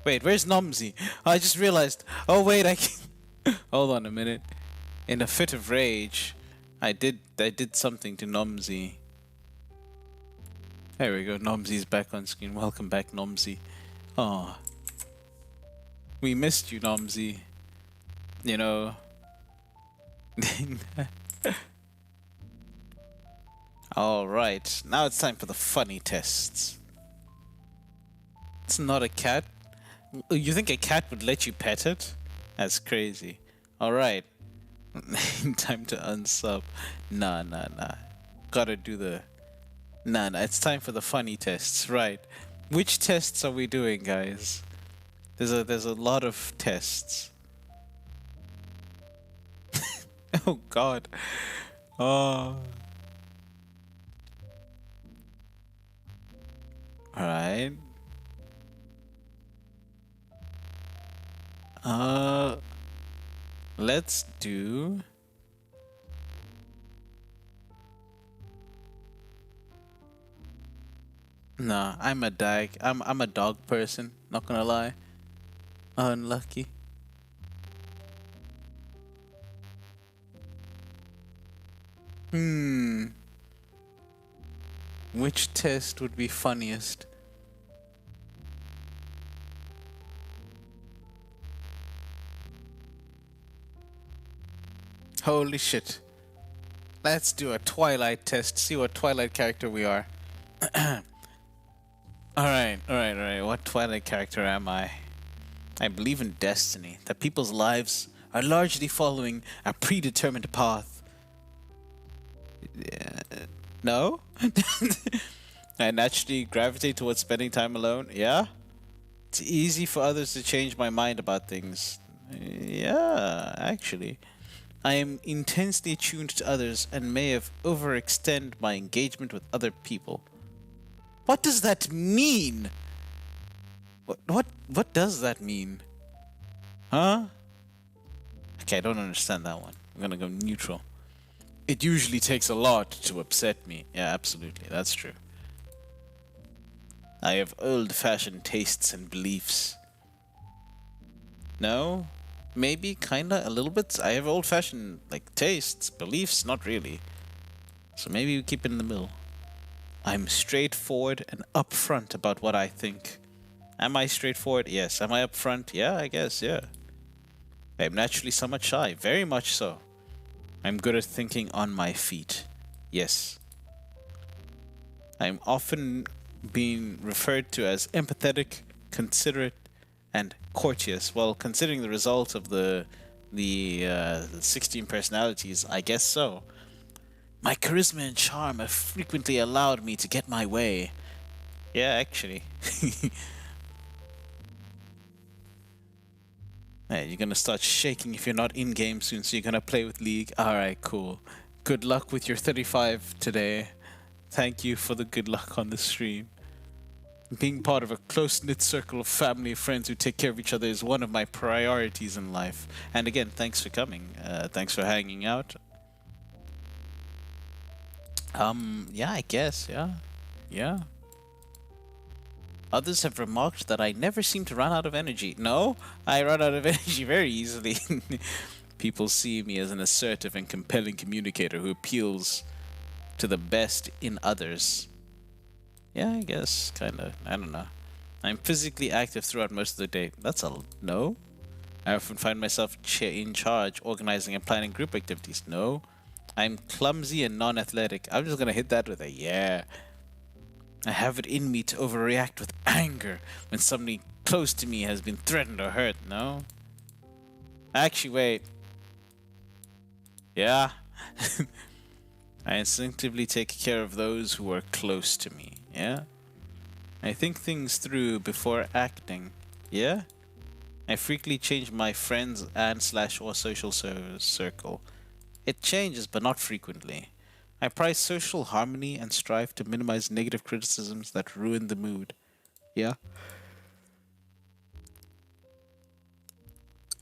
Wait, where's Nomsy? I just realized. Oh wait, I can hold on a minute. In a fit of rage, I did something to Nomsy. There we go. Nomsy's back on screen. Welcome back, Nomsy. Oh, we missed you, Nomsy. You know. All right. Now it's time for the funny tests. It's not a cat. You think a cat would let you pet it? That's crazy. All right. Time to unsub. Nah. Gotta do the. Nah. It's time for the funny tests. Right. Which tests are we doing, guys? There's a lot of tests. Oh God. Oh. All right. Let's do. Nah, I'm a dog. I'm a dog person. Not gonna lie. Unlucky. Which test would be funniest? Holy shit. Let's do a Twilight test. See what Twilight character we are. Alright. What Twilight character am I? I believe in destiny, that people's lives are largely following a predetermined path. No? I naturally gravitate towards spending time alone. Yeah? It's easy for others to change my mind about things. Yeah, actually. I am intensely attuned to others and may have overextend my engagement with other people. What does that mean? What does that mean? Huh? Okay, I don't understand that one. I'm gonna go neutral. It usually takes a lot to upset me. Yeah, absolutely. That's true. I have old-fashioned tastes and beliefs. No? Maybe, kinda, a little bit. I have old-fashioned, like, tastes, beliefs, not really. So maybe we keep it in the middle. I'm straightforward and upfront about what I think. Am I straightforward? Yes. Am I upfront? Yeah, I guess, yeah. I'm naturally somewhat shy. Very much so. I'm good at thinking on my feet. Yes. I'm often being referred to as empathetic, considerate, and courteous. Well, considering the result of the 16 personalities, I guess so. My charisma and charm have frequently allowed me to get my way. Yeah, actually. Hey, you're gonna start shaking if you're not in game soon, so you're gonna play with League. Alright, cool. Good luck with your 35 today. Thank you for the good luck on the stream. Being part of a close-knit circle of family and friends who take care of each other is one of my priorities in life. And again, thanks for coming. Thanks for hanging out. Yeah, I guess, yeah. Yeah. Others have remarked that I never seem to run out of energy. No, I run out of energy very easily. People see me as an assertive and compelling communicator who appeals to the best in others. Yeah, I guess, kinda. I don't know. I'm physically active throughout most of the day. That's a no. I often find myself in charge, organizing and planning group activities. No. I'm clumsy and non-athletic. I'm just gonna hit that with a yeah. I have it in me to overreact with anger when somebody close to me has been threatened or hurt. No. Actually, wait. Yeah. I instinctively take care of those who are close to me. Yeah. I think things through before acting. Yeah. I frequently change my friends and slash or social circle. It changes, but not frequently. I prize social harmony and strive to minimize negative criticisms that ruin the mood. Yeah.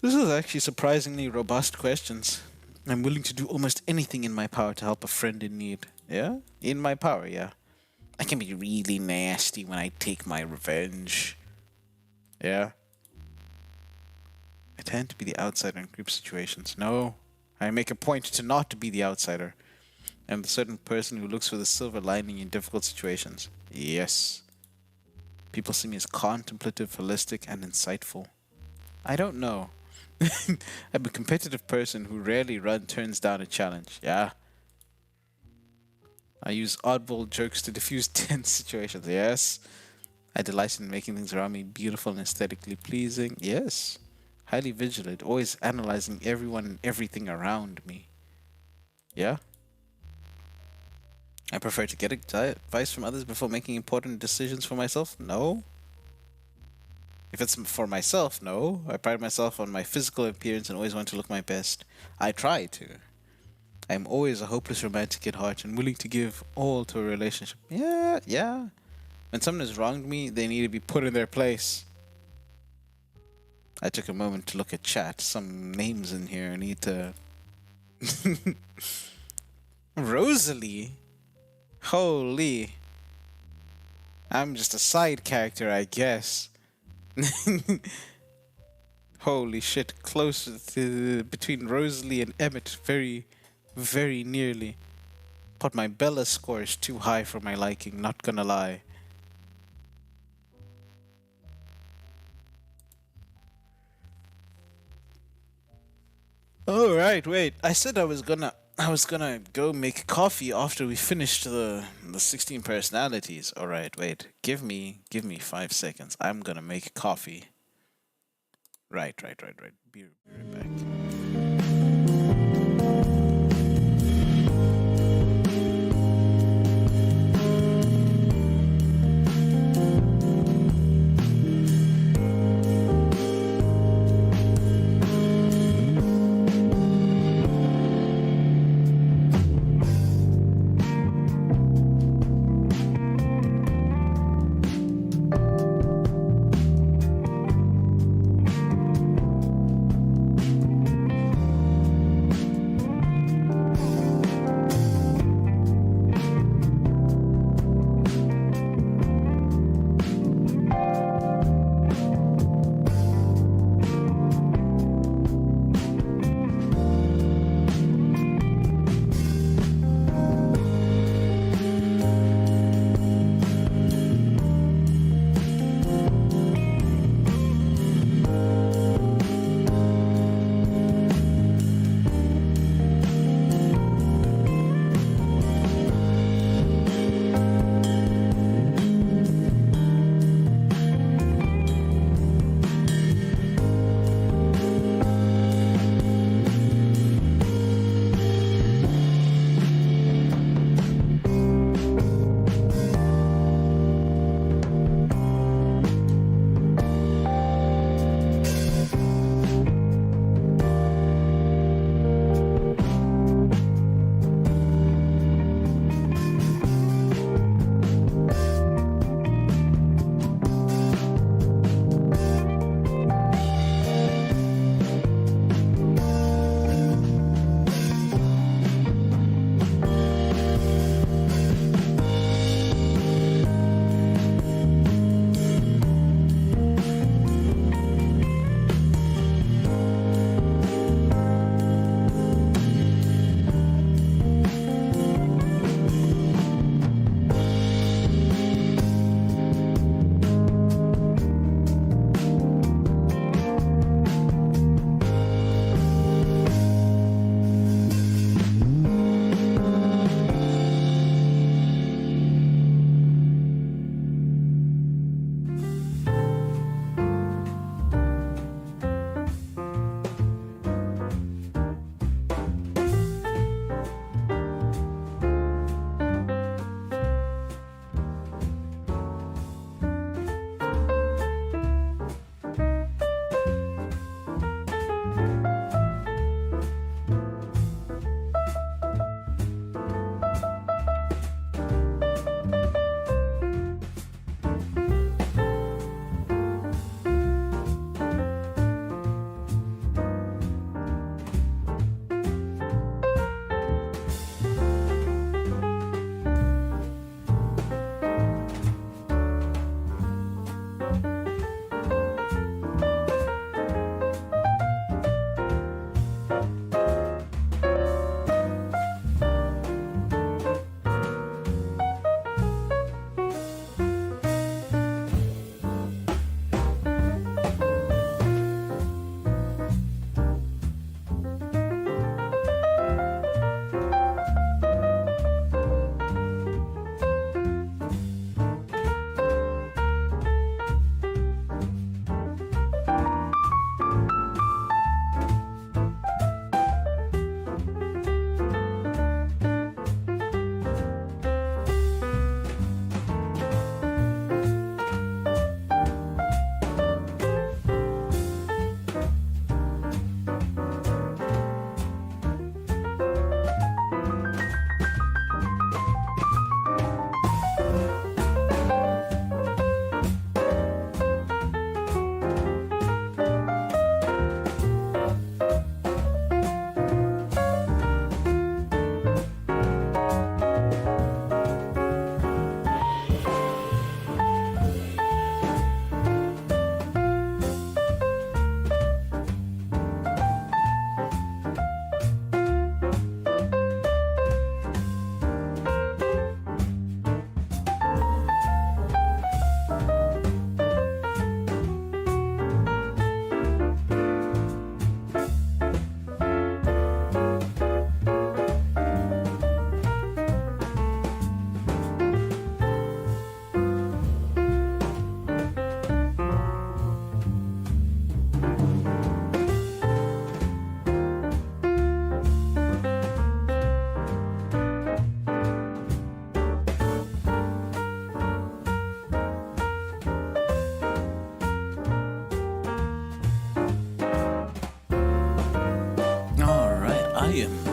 This is actually surprisingly robust questions. I'm willing to do almost anything in my power to help a friend in need. Yeah? In my power, yeah. I can be really nasty when I take my revenge. Yeah? I tend to be the outsider in group situations. No. I make a point to not be the outsider. I'm the certain person who looks for the silver lining in difficult situations. Yes. People see me as contemplative, holistic, and insightful. I don't know. I'm a competitive person who rarely turns down a challenge. Yeah. I use oddball jokes to diffuse tense situations. Yes. I delight in making things around me beautiful and aesthetically pleasing. Yes. Highly vigilant, always analyzing everyone and everything around me. Yeah. I prefer to get advice from others before making important decisions for myself. No. If it's for myself, no. I pride myself on my physical appearance and always want to look my best. I try to. I am always a hopeless romantic at heart and willing to give all to a relationship. Yeah, yeah. When someone has wronged me, they need to be put in their place. I took a moment to look at chat. Some names in here I need to... Rosalie? Holy. I'm just a side character, I guess. Holy shit, close to between Rosalie and Emmett, very, very nearly. But my Bella score is too high for my liking, not gonna lie. All right, wait. I said I was gonna go make coffee after we finished the 16 personalities. All right, wait. Give me 5 seconds. I'm gonna make coffee. Right. Be right back.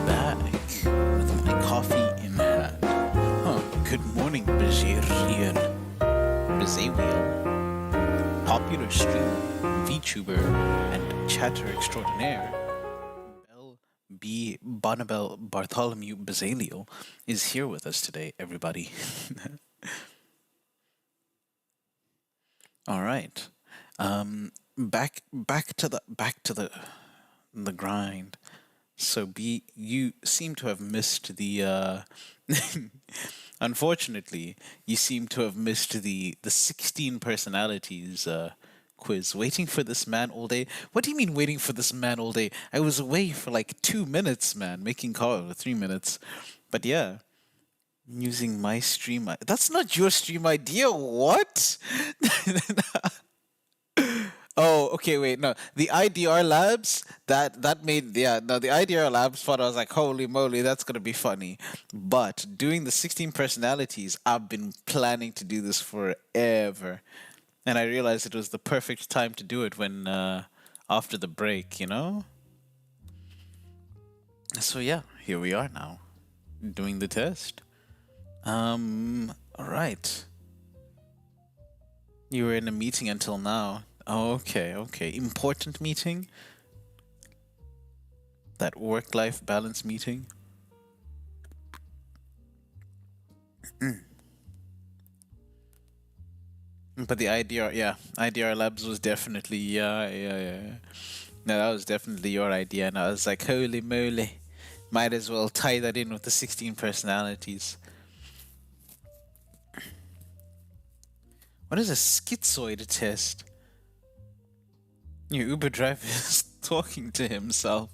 back with my coffee in hand. Good morning, Bezerian. Bezawiel, popular streamer, VTuber, and chatter extraordinaire. Bell B. Bonabel Bartholomew Bezaliel is here with us today, everybody. All right. Back to the grind. So B, you seem to have missed the unfortunately, you seem to have missed the 16 personalities quiz. Waiting for this man all day. What do you mean waiting for this man all day? I was away for like 2 minutes, man, making call 3 minutes. But yeah, using my stream. That's not your stream idea. What? Oh, okay, wait, no. The IDR Labs, that made, yeah, no, the IDR Labs part, I was like, holy moly, that's gonna be funny. But doing the 16 personalities, I've been planning to do this forever. And I realized it was the perfect time to do it when, after the break, you know? So yeah, here we are now, doing the test. Alright. You were in a meeting until now. Okay, okay. Important meeting? That work-life balance meeting? But the IDR Labs was definitely, yeah. No, that was definitely your idea, and I was like, holy moly. Might as well tie that in with the 16 personalities. What is a schizoid test? Your Uber driver is talking to himself.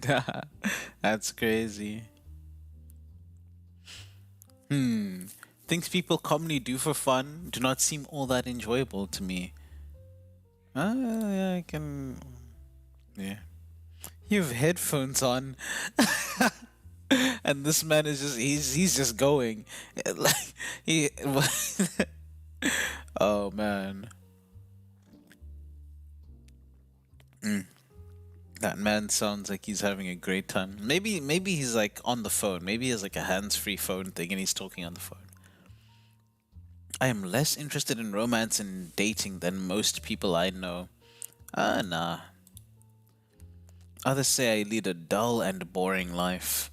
Nah, that's crazy. Things people commonly do for fun do not seem all that enjoyable to me. Yeah, I can. Yeah. You have headphones on. And this man is he's just going. Like he Oh man. That man sounds like he's having a great time. Maybe he's like on the phone. Maybe he has like a hands-free phone thing and he's talking on the phone. I am less interested in romance and dating than most people I know. Nah. Others say I lead a dull and boring life.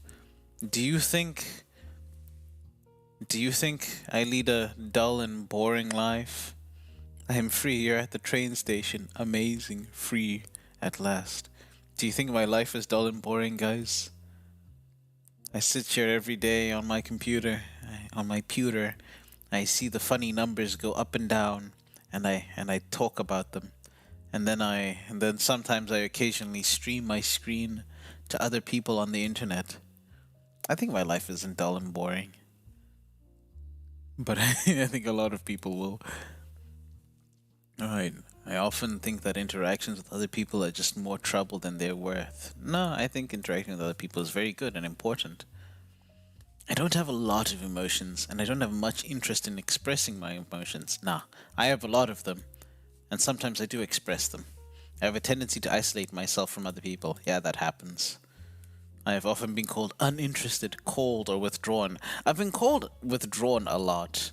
Do you think I lead a dull and boring life? I am free here at the train station. Amazing. Free at last. Do you think my life is dull and boring, guys? I sit here every day on my computer, on my pewter. I see the funny numbers go up and down, and I talk about them. And then sometimes I occasionally stream my screen to other people on the internet. I think my life isn't dull and boring. But I think a lot of people will. Alright. I often think that interactions with other people are just more trouble than they're worth. No, I think interacting with other people is very good and important. I don't have a lot of emotions, and I don't have much interest in expressing my emotions. Nah, I have a lot of them, and sometimes I do express them. I have a tendency to isolate myself from other people. Yeah, that happens. I have often been called uninterested, cold, or withdrawn. I've been called withdrawn a lot.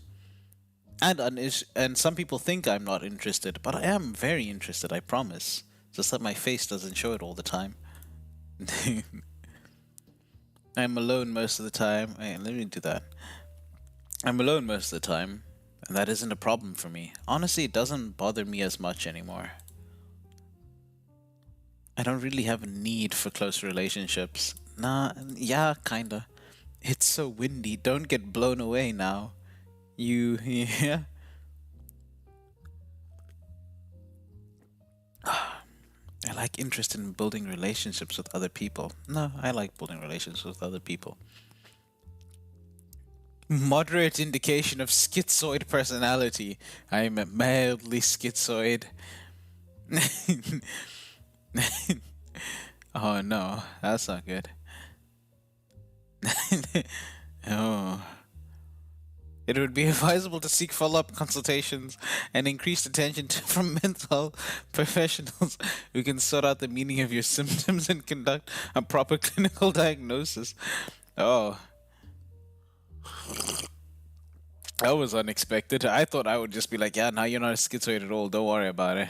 And some people think I'm not interested, but I am very interested, I promise. Just that my face doesn't show it all the time. I'm alone most of the time. Hey, let me do that. I'm alone most of the time, and that isn't a problem for me. Honestly, it doesn't bother me as much anymore. I don't really have a need for close relationships. Nah, yeah, kinda. It's so windy. Don't get blown away now. Yeah. I like interest in building relationships with other people. No, I like building relationships with other people. Moderate indication of schizoid personality. I am mildly schizoid. Oh no, that's not good. Oh. It would be advisable to seek follow-up consultations and increased attention from mental health professionals who can sort out the meaning of your symptoms and conduct a proper clinical diagnosis. Oh, that was unexpected. I thought I would just be like, yeah, now you're not a schizoid at all. Don't worry about it.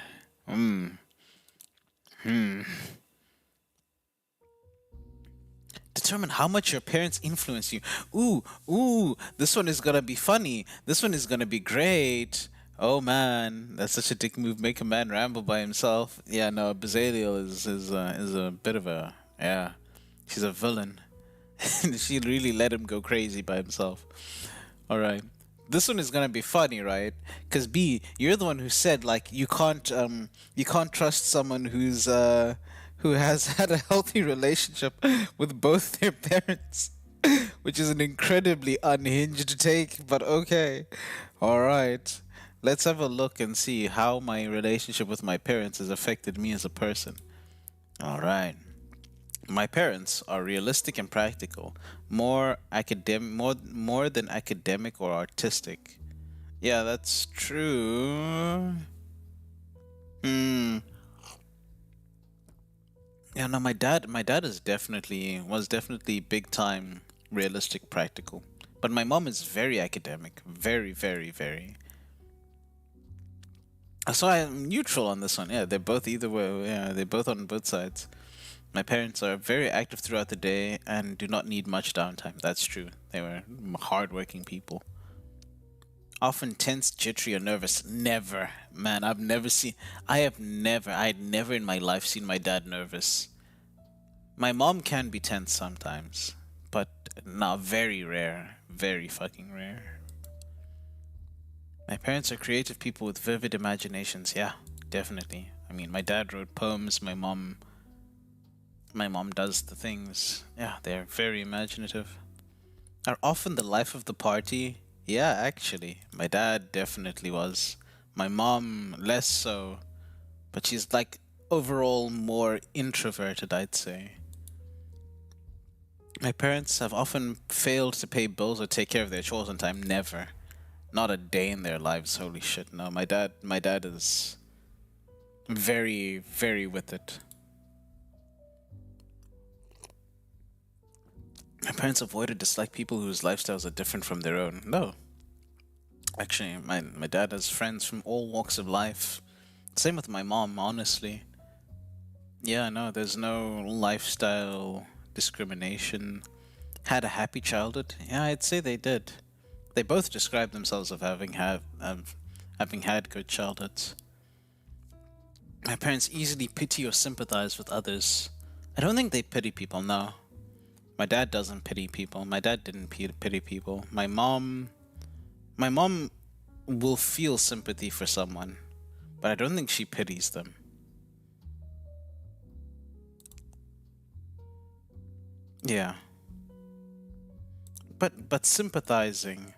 Determine how much your parents influence you. Ooh, this one is gonna be funny. This one is gonna be great. Oh man, that's such a dick move. Make a man ramble by himself. Yeah, no, Bezaliel is a bit of a, yeah. She's a villain. She really let him go crazy by himself. All right. This one is gonna be funny, right? Cause B, you're the one who said like you can't trust someone who has had a healthy relationship with both their parents, which is an incredibly unhinged take, but okay. All right. Let's have a look and see how my relationship with my parents has affected me as a person. All right. My parents are realistic and practical, more than academic or artistic. Yeah, that's true. Hmm. Yeah, no, my dad is definitely was definitely big time realistic, practical. But my mom is very academic, very, very, very. So I'm neutral on this one. Yeah, they're both either way. Yeah, they're both on both sides. My parents are very active throughout the day and do not need much downtime. That's true. They were hardworking people. Often tense, jittery, or nervous. Never. Man, I had never in my life seen my dad nervous. My mom can be tense sometimes, but not very rare. Very fucking rare. My parents are creative people with vivid imaginations. Yeah, definitely. I mean, my dad wrote poems, my mom does the things. Yeah, they're very imaginative. Are often the life of the party. Yeah, actually, my dad definitely was. My mom less so, but she's like overall more introverted, I'd say. My parents have often failed to pay bills or take care of their chores on time. Never. Not a day in their lives. Holy shit. No, my dad is very, very with it. My parents avoid or dislike people whose lifestyles are different from their own. No. Actually, my dad has friends from all walks of life. Same with my mom, honestly. Yeah, no, there's no lifestyle discrimination. Had a happy childhood? Yeah, I'd say they did. They both describe themselves of having had good childhoods. My parents easily pity or sympathize with others. I don't think they pity people, no. My dad doesn't pity people. My dad didn't pity people. My mom will feel sympathy for someone, but I don't think she pities them. Yeah. But sympathizing.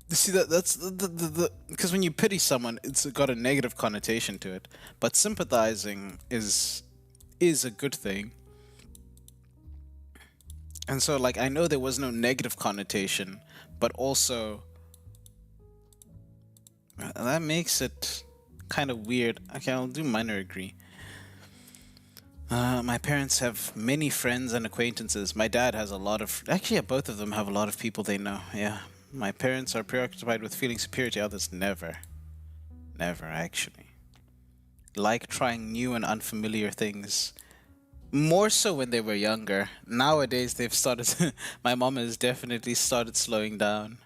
You see that's the because when you pity someone, it's got a negative connotation to it. But sympathizing is a good thing. And so like I know there was no negative connotation, but also that makes it kind of weird. Okay, I'll do minor agree. My parents have many friends and acquaintances. My dad has a lot of. Actually, yeah, both of them have a lot of people they know. Yeah. My parents are preoccupied with feeling superior to others. Never. Never, actually. Like trying new and unfamiliar things. More so when they were younger. Nowadays, they've started. My mom has definitely started slowing down.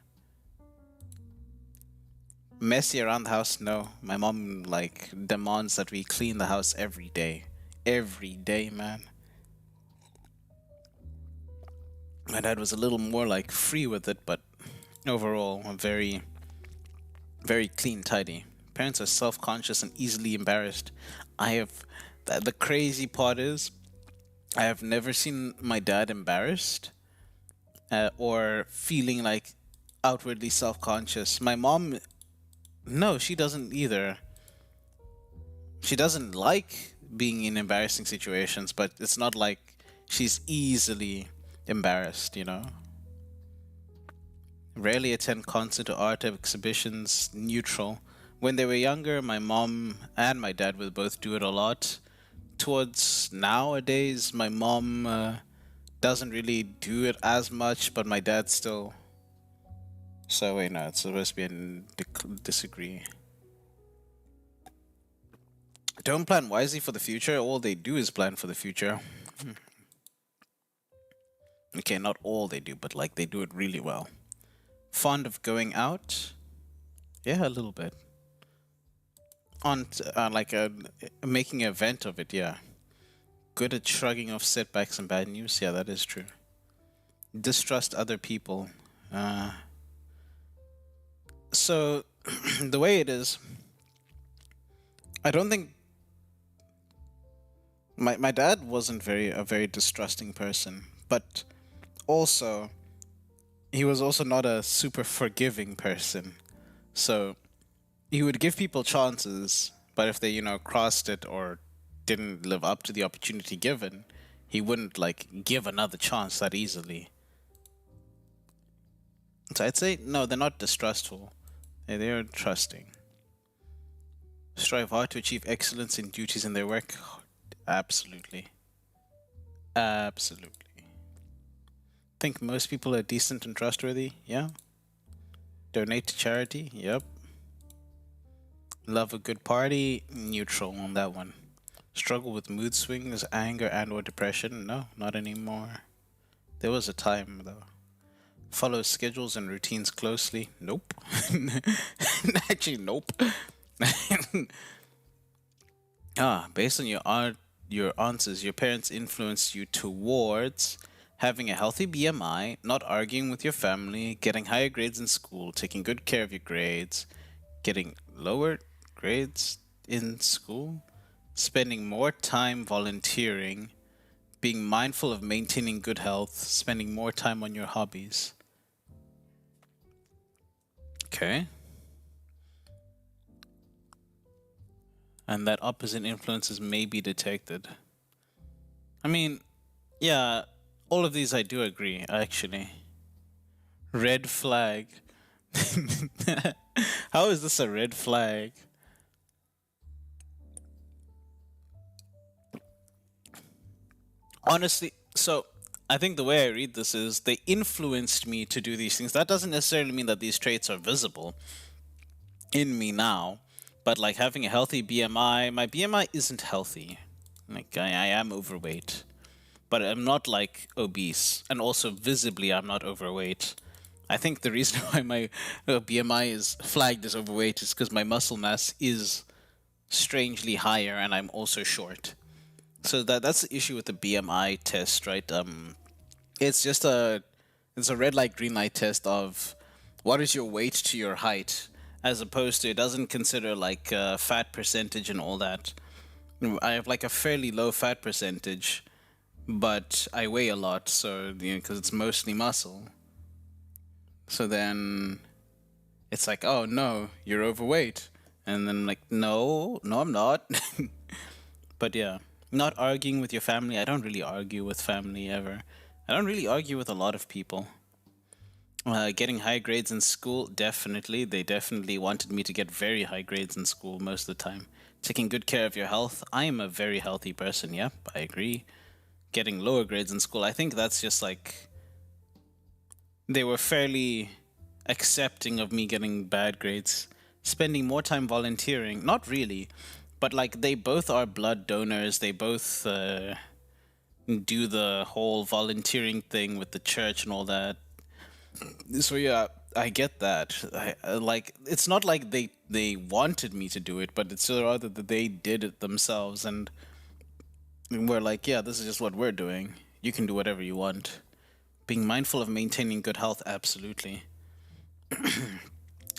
Messy around the house? No. My mom, like, demands that we clean the house every day. Every day, man. My dad was a little more like free with it, but overall, very, very clean, tidy. Parents are self-conscious and easily embarrassed. I have the crazy part is I have never seen my dad embarrassed or feeling like outwardly self-conscious. My mom, no, she doesn't either. She doesn't like being in embarrassing situations, but it's not like she's easily embarrassed, you know? Rarely attend concert or art exhibitions. Neutral. When they were younger, my mom and my dad would both do it a lot. Towards nowadays, my mom doesn't really do it as much, but my dad still. So wait, no, it's supposed to be a disagree. Don't plan wisely for the future. All they do is plan for the future. Okay, not all they do, but like they do it really well. Fond of going out? Yeah, a little bit. On making an event of it, yeah. Good at shrugging off setbacks and bad news, yeah, that is true. Distrust other people. So the way it is, I don't think my dad wasn't a very distrusting person, but also he was also not a super forgiving person. So he would give people chances, but if they, crossed it or didn't live up to the opportunity given, he wouldn't like give another chance that easily. So I'd say no, they're not distrustful. They're trusting. Strive hard to achieve excellence in duties in their work. Absolutely. Absolutely. Think most people are decent and trustworthy? Yeah. Donate to charity? Yep. Love a good party? Neutral on that one. Struggle with mood swings, anger, and or depression? No, not anymore. There was a time though. Follow schedules and routines closely? Nope. Actually, nope. Based on your answers, your parents influenced you towards having a healthy BMI, not arguing with your family, getting higher grades in school, taking good care of your grades, getting lower grades in school, spending more time volunteering, being mindful of maintaining good health, spending more time on your hobbies. Okay. And that opposite influences may be detected. I mean, yeah, all of these I do agree, actually. Red flag. How is this a red flag? Honestly, so I think the way I read this is they influenced me to do these things. That doesn't necessarily mean that these traits are visible in me now, but like having a healthy BMI, my BMI isn't healthy. Like I am overweight, but I'm not like obese, and also visibly I'm not overweight. I think the reason why my BMI is flagged as overweight is because my muscle mass is strangely higher, and I'm also short. So that's the issue with the BMI test, right? It's just it's a red light green light test of what is your weight to your height, as opposed to it doesn't consider like fat percentage and all that. I have like a fairly low fat percentage, but I weigh a lot, so because it's mostly muscle. So then it's like, oh no, you're overweight, and then like, no, no, I'm not. But yeah, not arguing with your family. I don't really argue with family ever. I don't really argue with a lot of people. Getting high grades in school, definitely. They definitely wanted me to get very high grades in school most of the time. Taking good care of your health. I am a very healthy person, yep, I agree. Getting lower grades in school, I think that's just like. They were fairly accepting of me getting bad grades. Spending more time volunteering, not really, but like they both are blood donors. They both do the whole volunteering thing with the church and all that. So yeah, I get that. Like it's not like they wanted me to do it, but it's rather that they did it themselves, and we're like, yeah, this is just what we're doing. You can do whatever you want. Being mindful of maintaining good health, absolutely.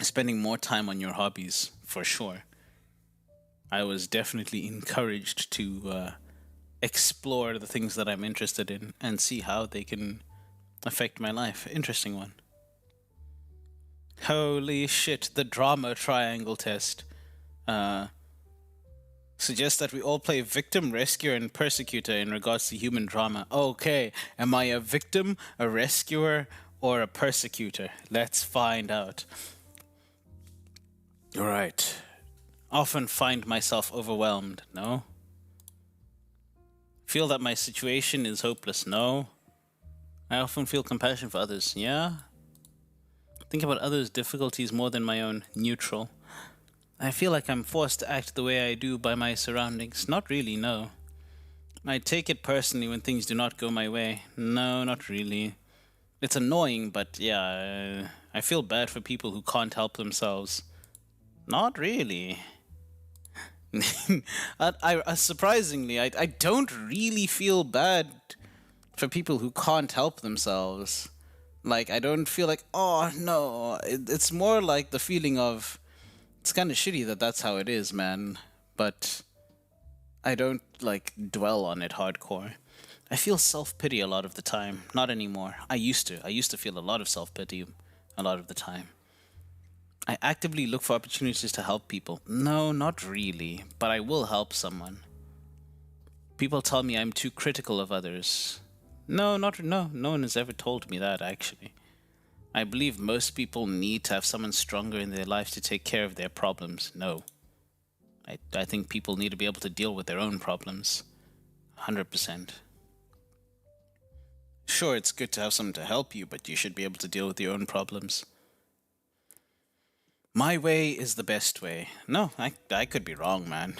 Spending more time on your hobbies, for sure. I was definitely encouraged to explore the things that I'm interested in and see how they can affect my life. Interesting one. Holy shit, the drama triangle test. Uh, Suggests that we all play victim, rescuer, and persecutor in regards to human drama. Okay, am I a victim, a rescuer, or a persecutor? Let's find out. All right. Often find myself overwhelmed. No. Feel that my situation is hopeless. No. I often feel compassion for others. Yeah. Think about others' difficulties more than my own. Neutral. I feel like I'm forced to act the way I do by my surroundings. Not really, no. I take it personally when things do not go my way. No, not really. It's annoying, but yeah, I feel bad for people who can't help themselves. Not really. Surprisingly, I don't really feel bad for people who can't help themselves. Like, I don't feel like, oh no. It's more like the feeling of, it's kind of shitty that that's how it is, man. But I don't, like, dwell on it hardcore. I feel self-pity a lot of the time. Not anymore. I used to. I used to feel a lot of self-pity a lot of the time. I actively look for opportunities to help people. No, not really. But I will help someone. People tell me I'm too critical of others. No, no one has ever told me that, actually. I believe most people need to have someone stronger in their life to take care of their problems. No. I think people need to be able to deal with their own problems. 100%. Sure, it's good to have someone to help you, but you should be able to deal with your own problems. My way is the best way. No, I could be wrong, man.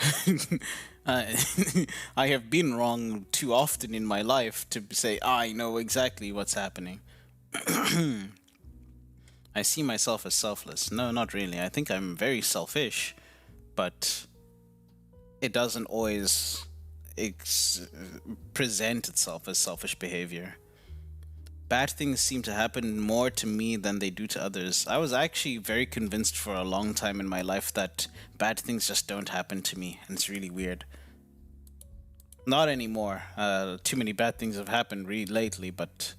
I have been wrong too often in my life to say, I know exactly what's happening. I see myself as selfless. No, not really. I think I'm very selfish, but it doesn't always present itself as selfish behavior. Bad things seem to happen more to me than they do to others. I was actually very convinced for a long time in my life that bad things just don't happen to me, and it's really weird. Not anymore. Too many bad things have happened lately, but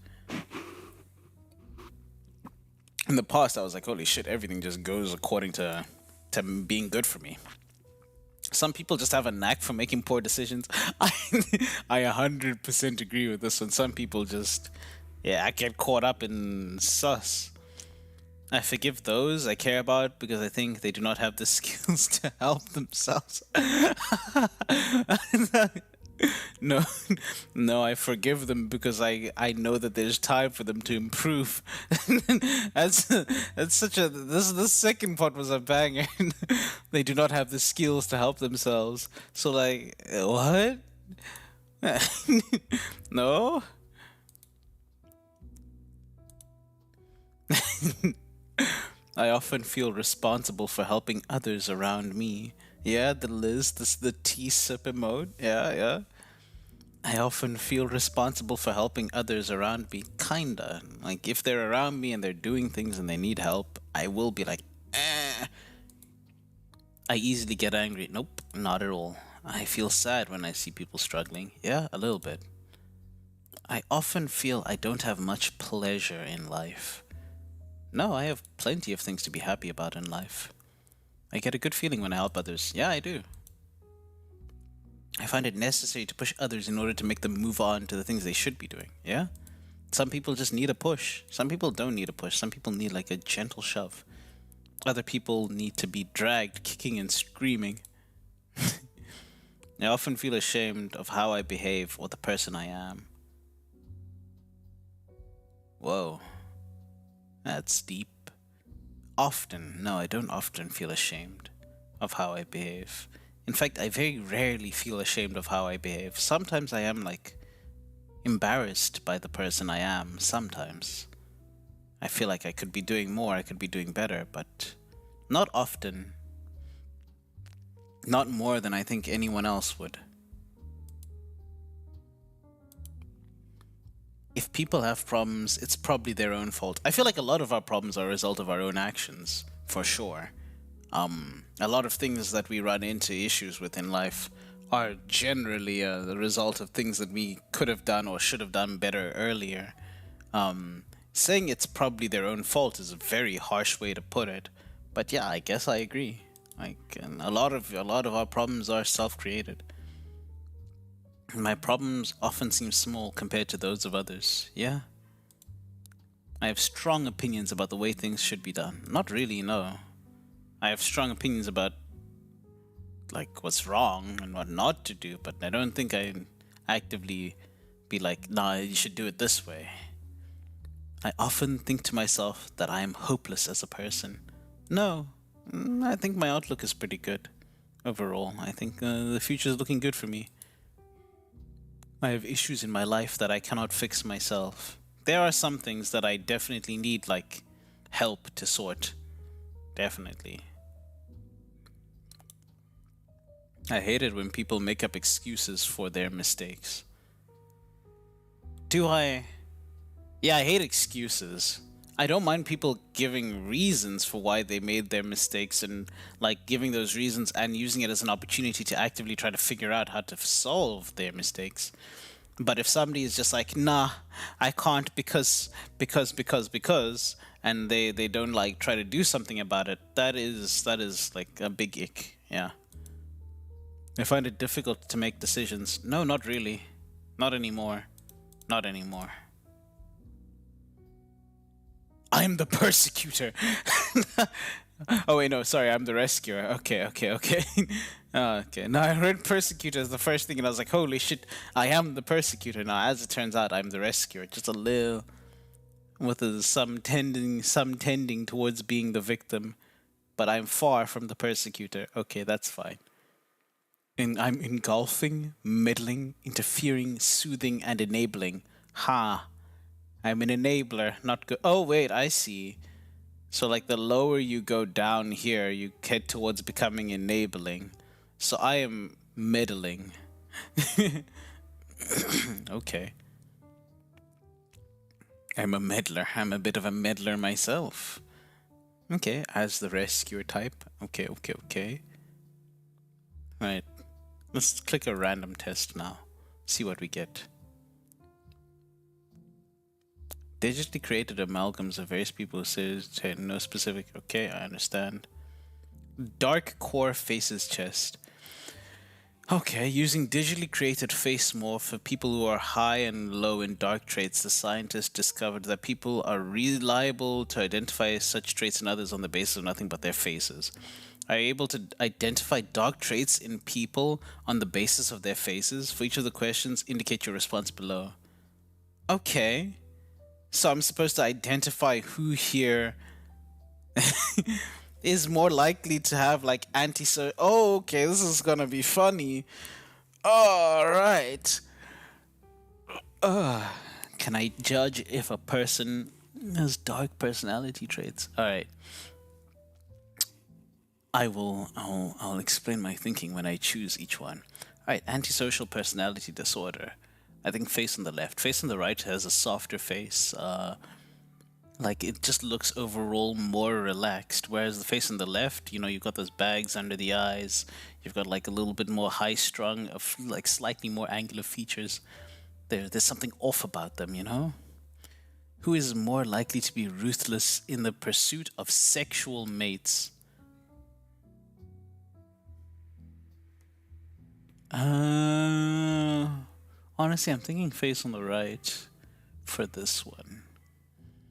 in the past I was like, holy shit, everything just goes according to being good for me. Some people just have a knack for making poor decisions. I 100% agree with this one. Some people just... yeah, I get caught up in sus. I forgive those I care about because I think they do not have the skills to help themselves. No, I forgive them because I know that there's time for them to improve. that's such a this second part was a banger. They do not have the skills to help themselves. So like, what? No. I often feel responsible for helping others around me. Yeah, the Liz, the tea sip emote. Yeah. I often feel responsible for helping others around me. Kinda. Like, if they're around me and they're doing things and they need help, I will be like, eh. I easily get angry. Nope, not at all. I feel sad when I see people struggling. Yeah, a little bit. I often feel I don't have much pleasure in life. No, I have plenty of things to be happy about in life. I get a good feeling when I help others. Yeah, I do. I find it necessary to push others in order to make them move on to the things they should be doing. Yeah? Some people just need a push. Some people don't need a push. Some people need like a gentle shove. Other people need to be dragged, kicking and screaming. I often feel ashamed of how I behave or the person I am. Whoa. That's deep. Often. No, I don't often feel ashamed of how I behave. In fact, I very rarely feel ashamed of how I behave. Sometimes I am, like, embarrassed by the person I am. Sometimes. I feel like I could be doing more, I could be doing better, but not often. Not more than I think anyone else would. If people have problems, it's probably their own fault. I feel like a lot of our problems are a result of our own actions, for sure. A lot of things that we run into issues with in life are generally the result of things that we could have done or should have done better earlier. Saying it's probably their own fault is a very harsh way to put it, but yeah, I guess I agree. Like, and a lot of our problems are self-created. My problems often seem small compared to those of others. Yeah. I have strong opinions about the way things should be done. Not really, no. I have strong opinions about like what's wrong and what not to do, but I don't think I actively be like, nah, you should do it this way. I often think to myself that I am hopeless as a person. No, I think my outlook is pretty good overall. I think the future is looking good for me. I have issues in my life that I cannot fix myself. There are some things that I definitely need, like, help to sort. Definitely. I hate it when people make up excuses for their mistakes. Do I? Yeah, I hate excuses. I don't mind people giving reasons for why they made their mistakes and like giving those reasons and using it as an opportunity to actively try to figure out how to solve their mistakes. But if somebody is just like, nah, I can't because, and they don't like try to do something about it, that is like a big ick. Yeah. I find it difficult to make decisions. No, not really. Not anymore. Not anymore. I'm the persecutor. Oh wait, no, sorry, I'm the rescuer. Okay. Okay. Now I heard persecutor as the first thing, and I was like, holy shit, I am the persecutor. Now, as it turns out, I'm the rescuer. Just a little, with some tending towards being the victim, but I'm far from the persecutor. Okay, that's fine. And I'm engulfing, meddling, interfering, soothing, and enabling. Ha. I'm an enabler, not good. Oh, wait, I see. So, like, the lower you go down here, you head towards becoming enabling. So I am meddling. Okay. I'm a meddler. I'm a bit of a meddler myself. Okay, as the rescuer type. Okay. Right. Let's click a random test now. See what we get. Digitally created amalgams of various people who say no specific. Okay, I understand. Dark core faces chest. Okay, using digitally created face morph for people who are high and low in dark traits, the scientists discovered that people are reliable to identify such traits in others on the basis of nothing but their faces. Are you able to identify dark traits in people on the basis of their faces? For each of the questions, indicate your response below. Okay. So I'm supposed to identify who here is more likely to have like anti-social. Oh, okay, this is gonna be funny. All right. Can I judge if a person has dark personality traits? All right. I'll explain my thinking when I choose each one. All right, antisocial personality disorder. I think face on the left. Face on the right has a softer face. Like it just looks overall more relaxed. Whereas the face on the left, you've got those bags under the eyes. You've got like a little bit more high strung, of like slightly more angular features. There's something off about them, Who is more likely to be ruthless in the pursuit of sexual mates? Honestly, I'm thinking face on the right for this one.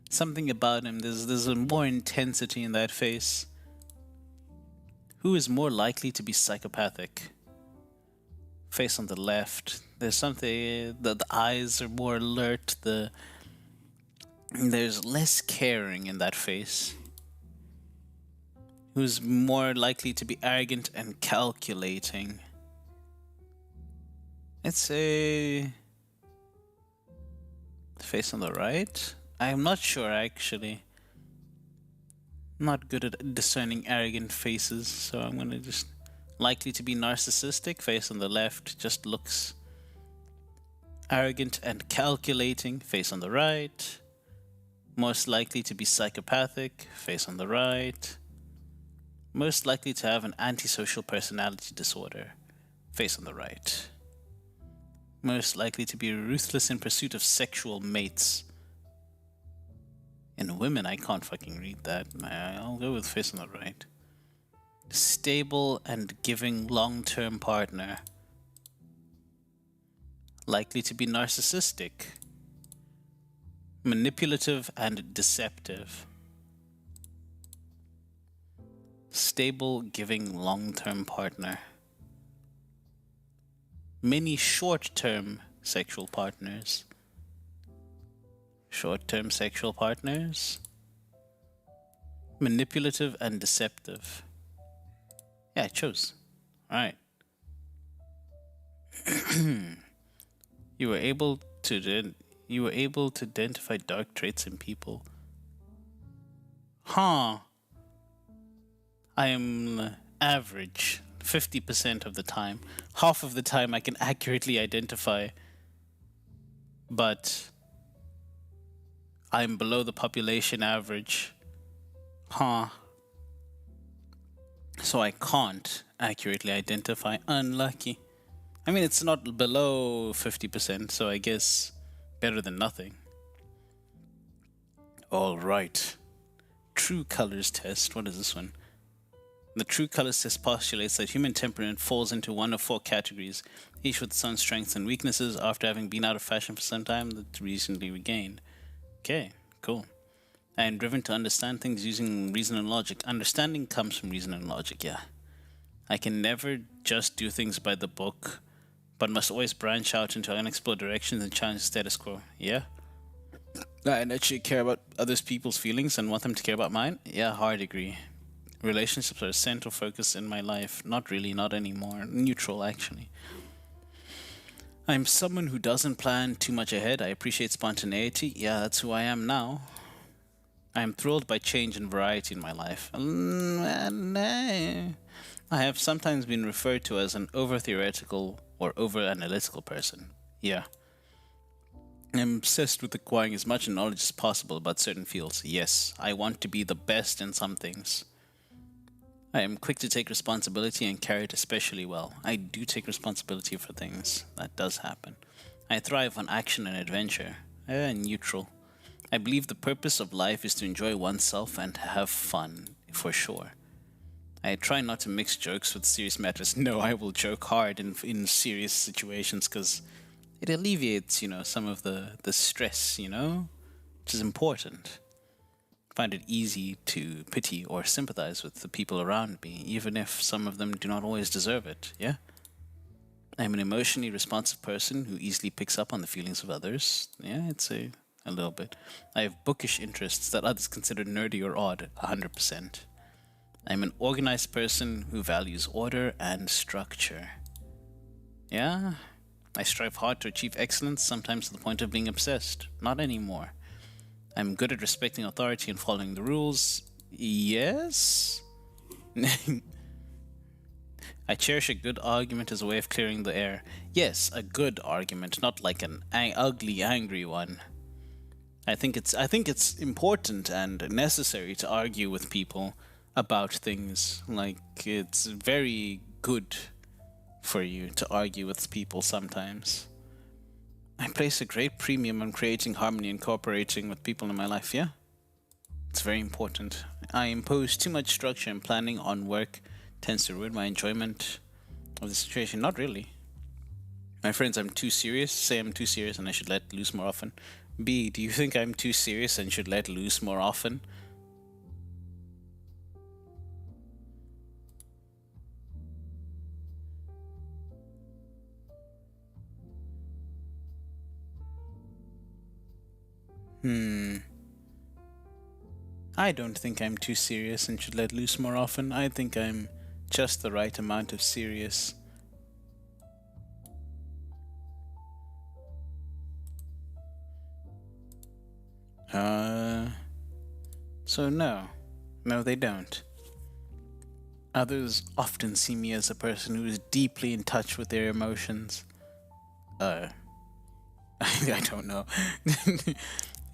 Something about him, there's a more intensity in that face. Who is more likely to be psychopathic? Face on the left. There's something, the eyes are more alert, there's less caring in that face. Who's more likely to be arrogant and calculating? Let's say face on the right. I'm not sure actually. Not good at discerning arrogant faces, so I'm gonna just likely to be narcissistic. Face on the left just looks arrogant and calculating. Face on the right. Most likely to be psychopathic. Face on the right. Most likely to have an antisocial personality disorder. Face on the right. Most likely to be ruthless in pursuit of sexual mates. In women, I can't fucking read that. I'll go with face on the right. Stable and giving long-term partner. Likely to be narcissistic. Manipulative and deceptive. Stable, giving, long-term partner. Many short-term sexual partners. Short-term sexual partners. Manipulative and deceptive. Yeah, I chose. All right. You were able to identify dark traits in people. Huh. I am average 50% of the time. Half of the time I can accurately identify, but I'm below the population average. Huh. So I can't accurately identify. Unlucky. I mean, it's not below 50%, so I guess better than nothing. All right. True colors test. What is this one? The true colors test postulates that human temperament falls into one of 4 categories, each with its own strengths and weaknesses. After having been out of fashion for some time, that's recently regained. Okay, cool. I am driven to understand things using reason and logic. Understanding comes from reason and logic, yeah. I can never just do things by the book, but must always branch out into unexplored directions and challenge the status quo. Yeah? I actually care about others people's feelings and want them to care about mine? Yeah, hard agree. Relationships are a central focus in my life. Not really, not anymore. Neutral, actually. I'm someone who doesn't plan too much ahead. I appreciate spontaneity. Yeah, that's who I am now. I am thrilled by change and variety in my life. I have sometimes been referred to as an over-theoretical or over-analytical person. Yeah. I'm obsessed with acquiring as much knowledge as possible about certain fields. Yes, I want to be the best in some things. I am quick to take responsibility and carry it especially well. I do take responsibility for things. That does happen. I thrive on action and adventure. Neutral. I believe the purpose of life is to enjoy oneself and have fun, for sure. I try not to mix jokes with serious matters. No, I will joke hard in serious situations because it alleviates, some of the stress, which is important. I find it easy to pity or sympathize with the people around me, even if some of them do not always deserve it, yeah? I'm an emotionally responsive person who easily picks up on the feelings of others. Yeah, I'd say a little bit. I have bookish interests that others consider nerdy or odd, 100%. I'm an organized person who values order and structure. Yeah, I strive hard to achieve excellence, sometimes to the point of being obsessed. Not anymore. I'm good at respecting authority and following the rules. Yes? I cherish a good argument as a way of clearing the air. Yes, a good argument, not like an ugly, angry one. I think it's important and necessary to argue with people about things. Like, it's very good for you to argue with people sometimes. I place a great premium on creating harmony and cooperating with people in my life, yeah? It's very important. I impose too much structure and planning on work tends to ruin my enjoyment of the situation. Not really. My friends, I'm too serious. Say I'm too serious and I should let loose more often. B, do you think I'm too serious and should let loose more often? I don't think I'm too serious and should let loose more often. I think I'm just the right amount of serious. So no. No, they don't. Others often see me as a person who is deeply in touch with their emotions. I don't know.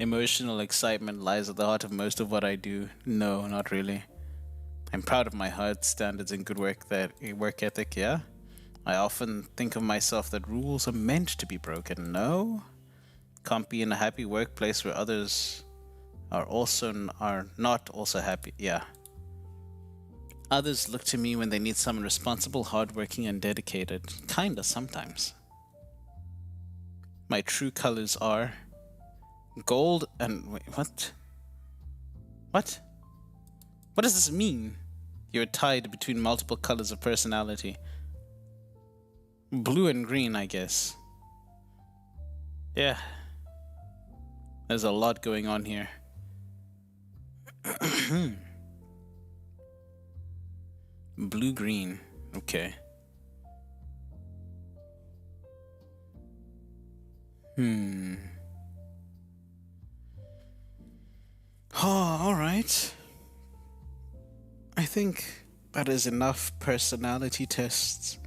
Emotional excitement lies at the heart of most of what I do. No, not really. I'm proud of my hard standards and good work ethic, yeah? I often think of myself that rules are meant to be broken. No? Can't be in a happy workplace where others are not also happy. Yeah. Others look to me when they need someone responsible, hardworking, and dedicated. Kinda sometimes. My true colors are Gold and wait, what? What? What does this mean? You're tied between multiple colors of personality. Blue and green, I guess. Yeah. There's a lot going on here. Blue, green. Okay. Oh, alright. I think that is enough personality tests.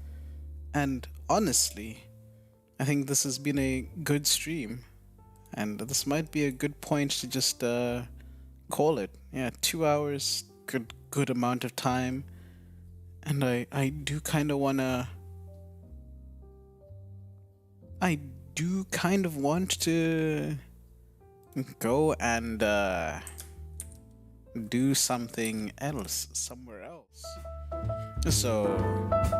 And honestly, I think this has been a good stream. And this might be a good point to just call it. Yeah, 2 hours, good amount of time. And I do kind of wanna. I do kind of want to go and do something else somewhere else. So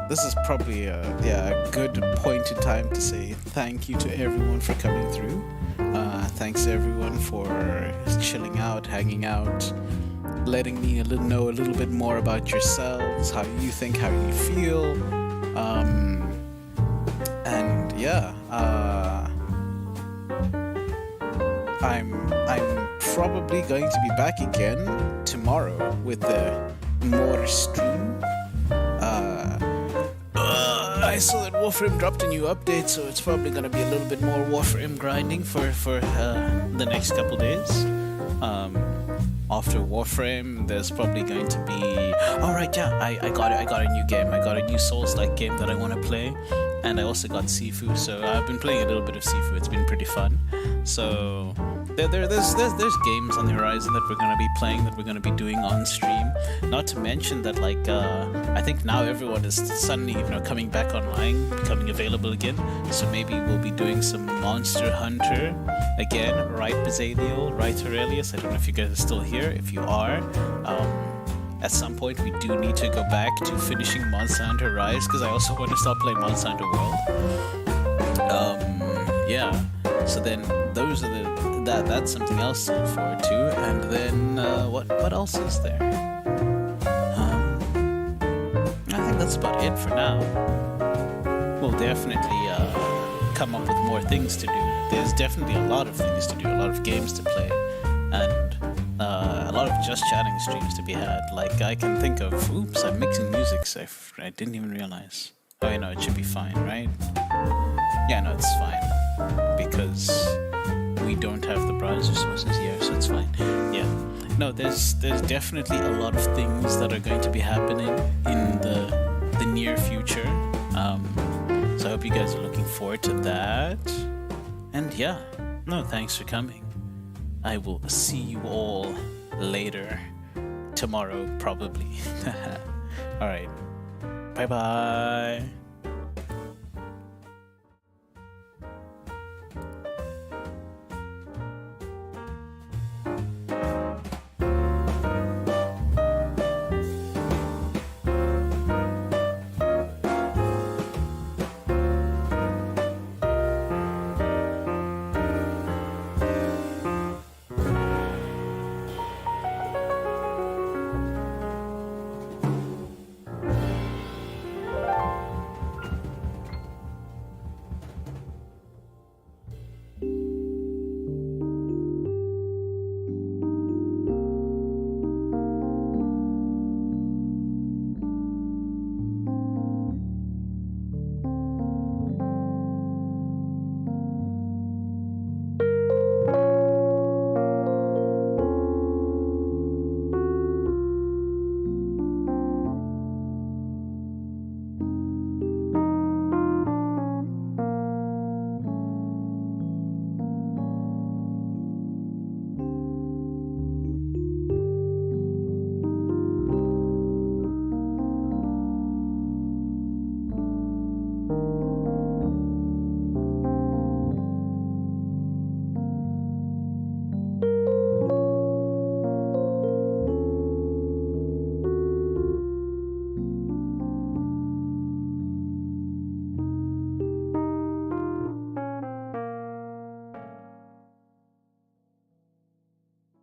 this is probably a good point in time to say thank you to everyone for coming through. Thanks everyone for chilling out, hanging out, letting me know a little bit more about yourselves, how you think, how you feel, and yeah, I'm probably going to be back again tomorrow with the more stream. I saw that Warframe dropped a new update, so it's probably gonna be a little bit more Warframe grinding for the next couple days. After Warframe, there's probably going to be. All right, yeah, I got it. I got a new game. I got a new Souls-like game that I want to play, and I also got Sifu. So I've been playing a little bit of Sifu. It's been pretty fun. So there's games on the horizon that we're gonna be playing, that we're gonna be doing on stream. Not to mention that I think now everyone is suddenly coming back online, becoming available again. So maybe we'll be doing some Monster Hunter again. Right, Bezaliel, right, Aurelius. I don't know if you guys are still here. If you are, at some point we do need to go back to finishing Monster Hunter Rise, because I also want to start playing Monster Hunter World. Yeah. So then those are that's something else to look forward to. And then what else is there? I think that's about it for now. We'll definitely come up with more things to do. There's definitely a lot of things to do, a lot of games to play, and a lot of just chatting streams to be had. Like I can think of, oops, I'm mixing music, so I didn't even realize. Oh, it should be fine, right? Yeah, no, it's fine, because we don't have the browser sources here, so it's fine. Yeah. No, there's definitely a lot of things that are going to be happening in the near future. So I hope you guys are looking forward to that. And yeah, no, thanks for coming. I will see you all later. Tomorrow, probably. Alright. Bye-bye.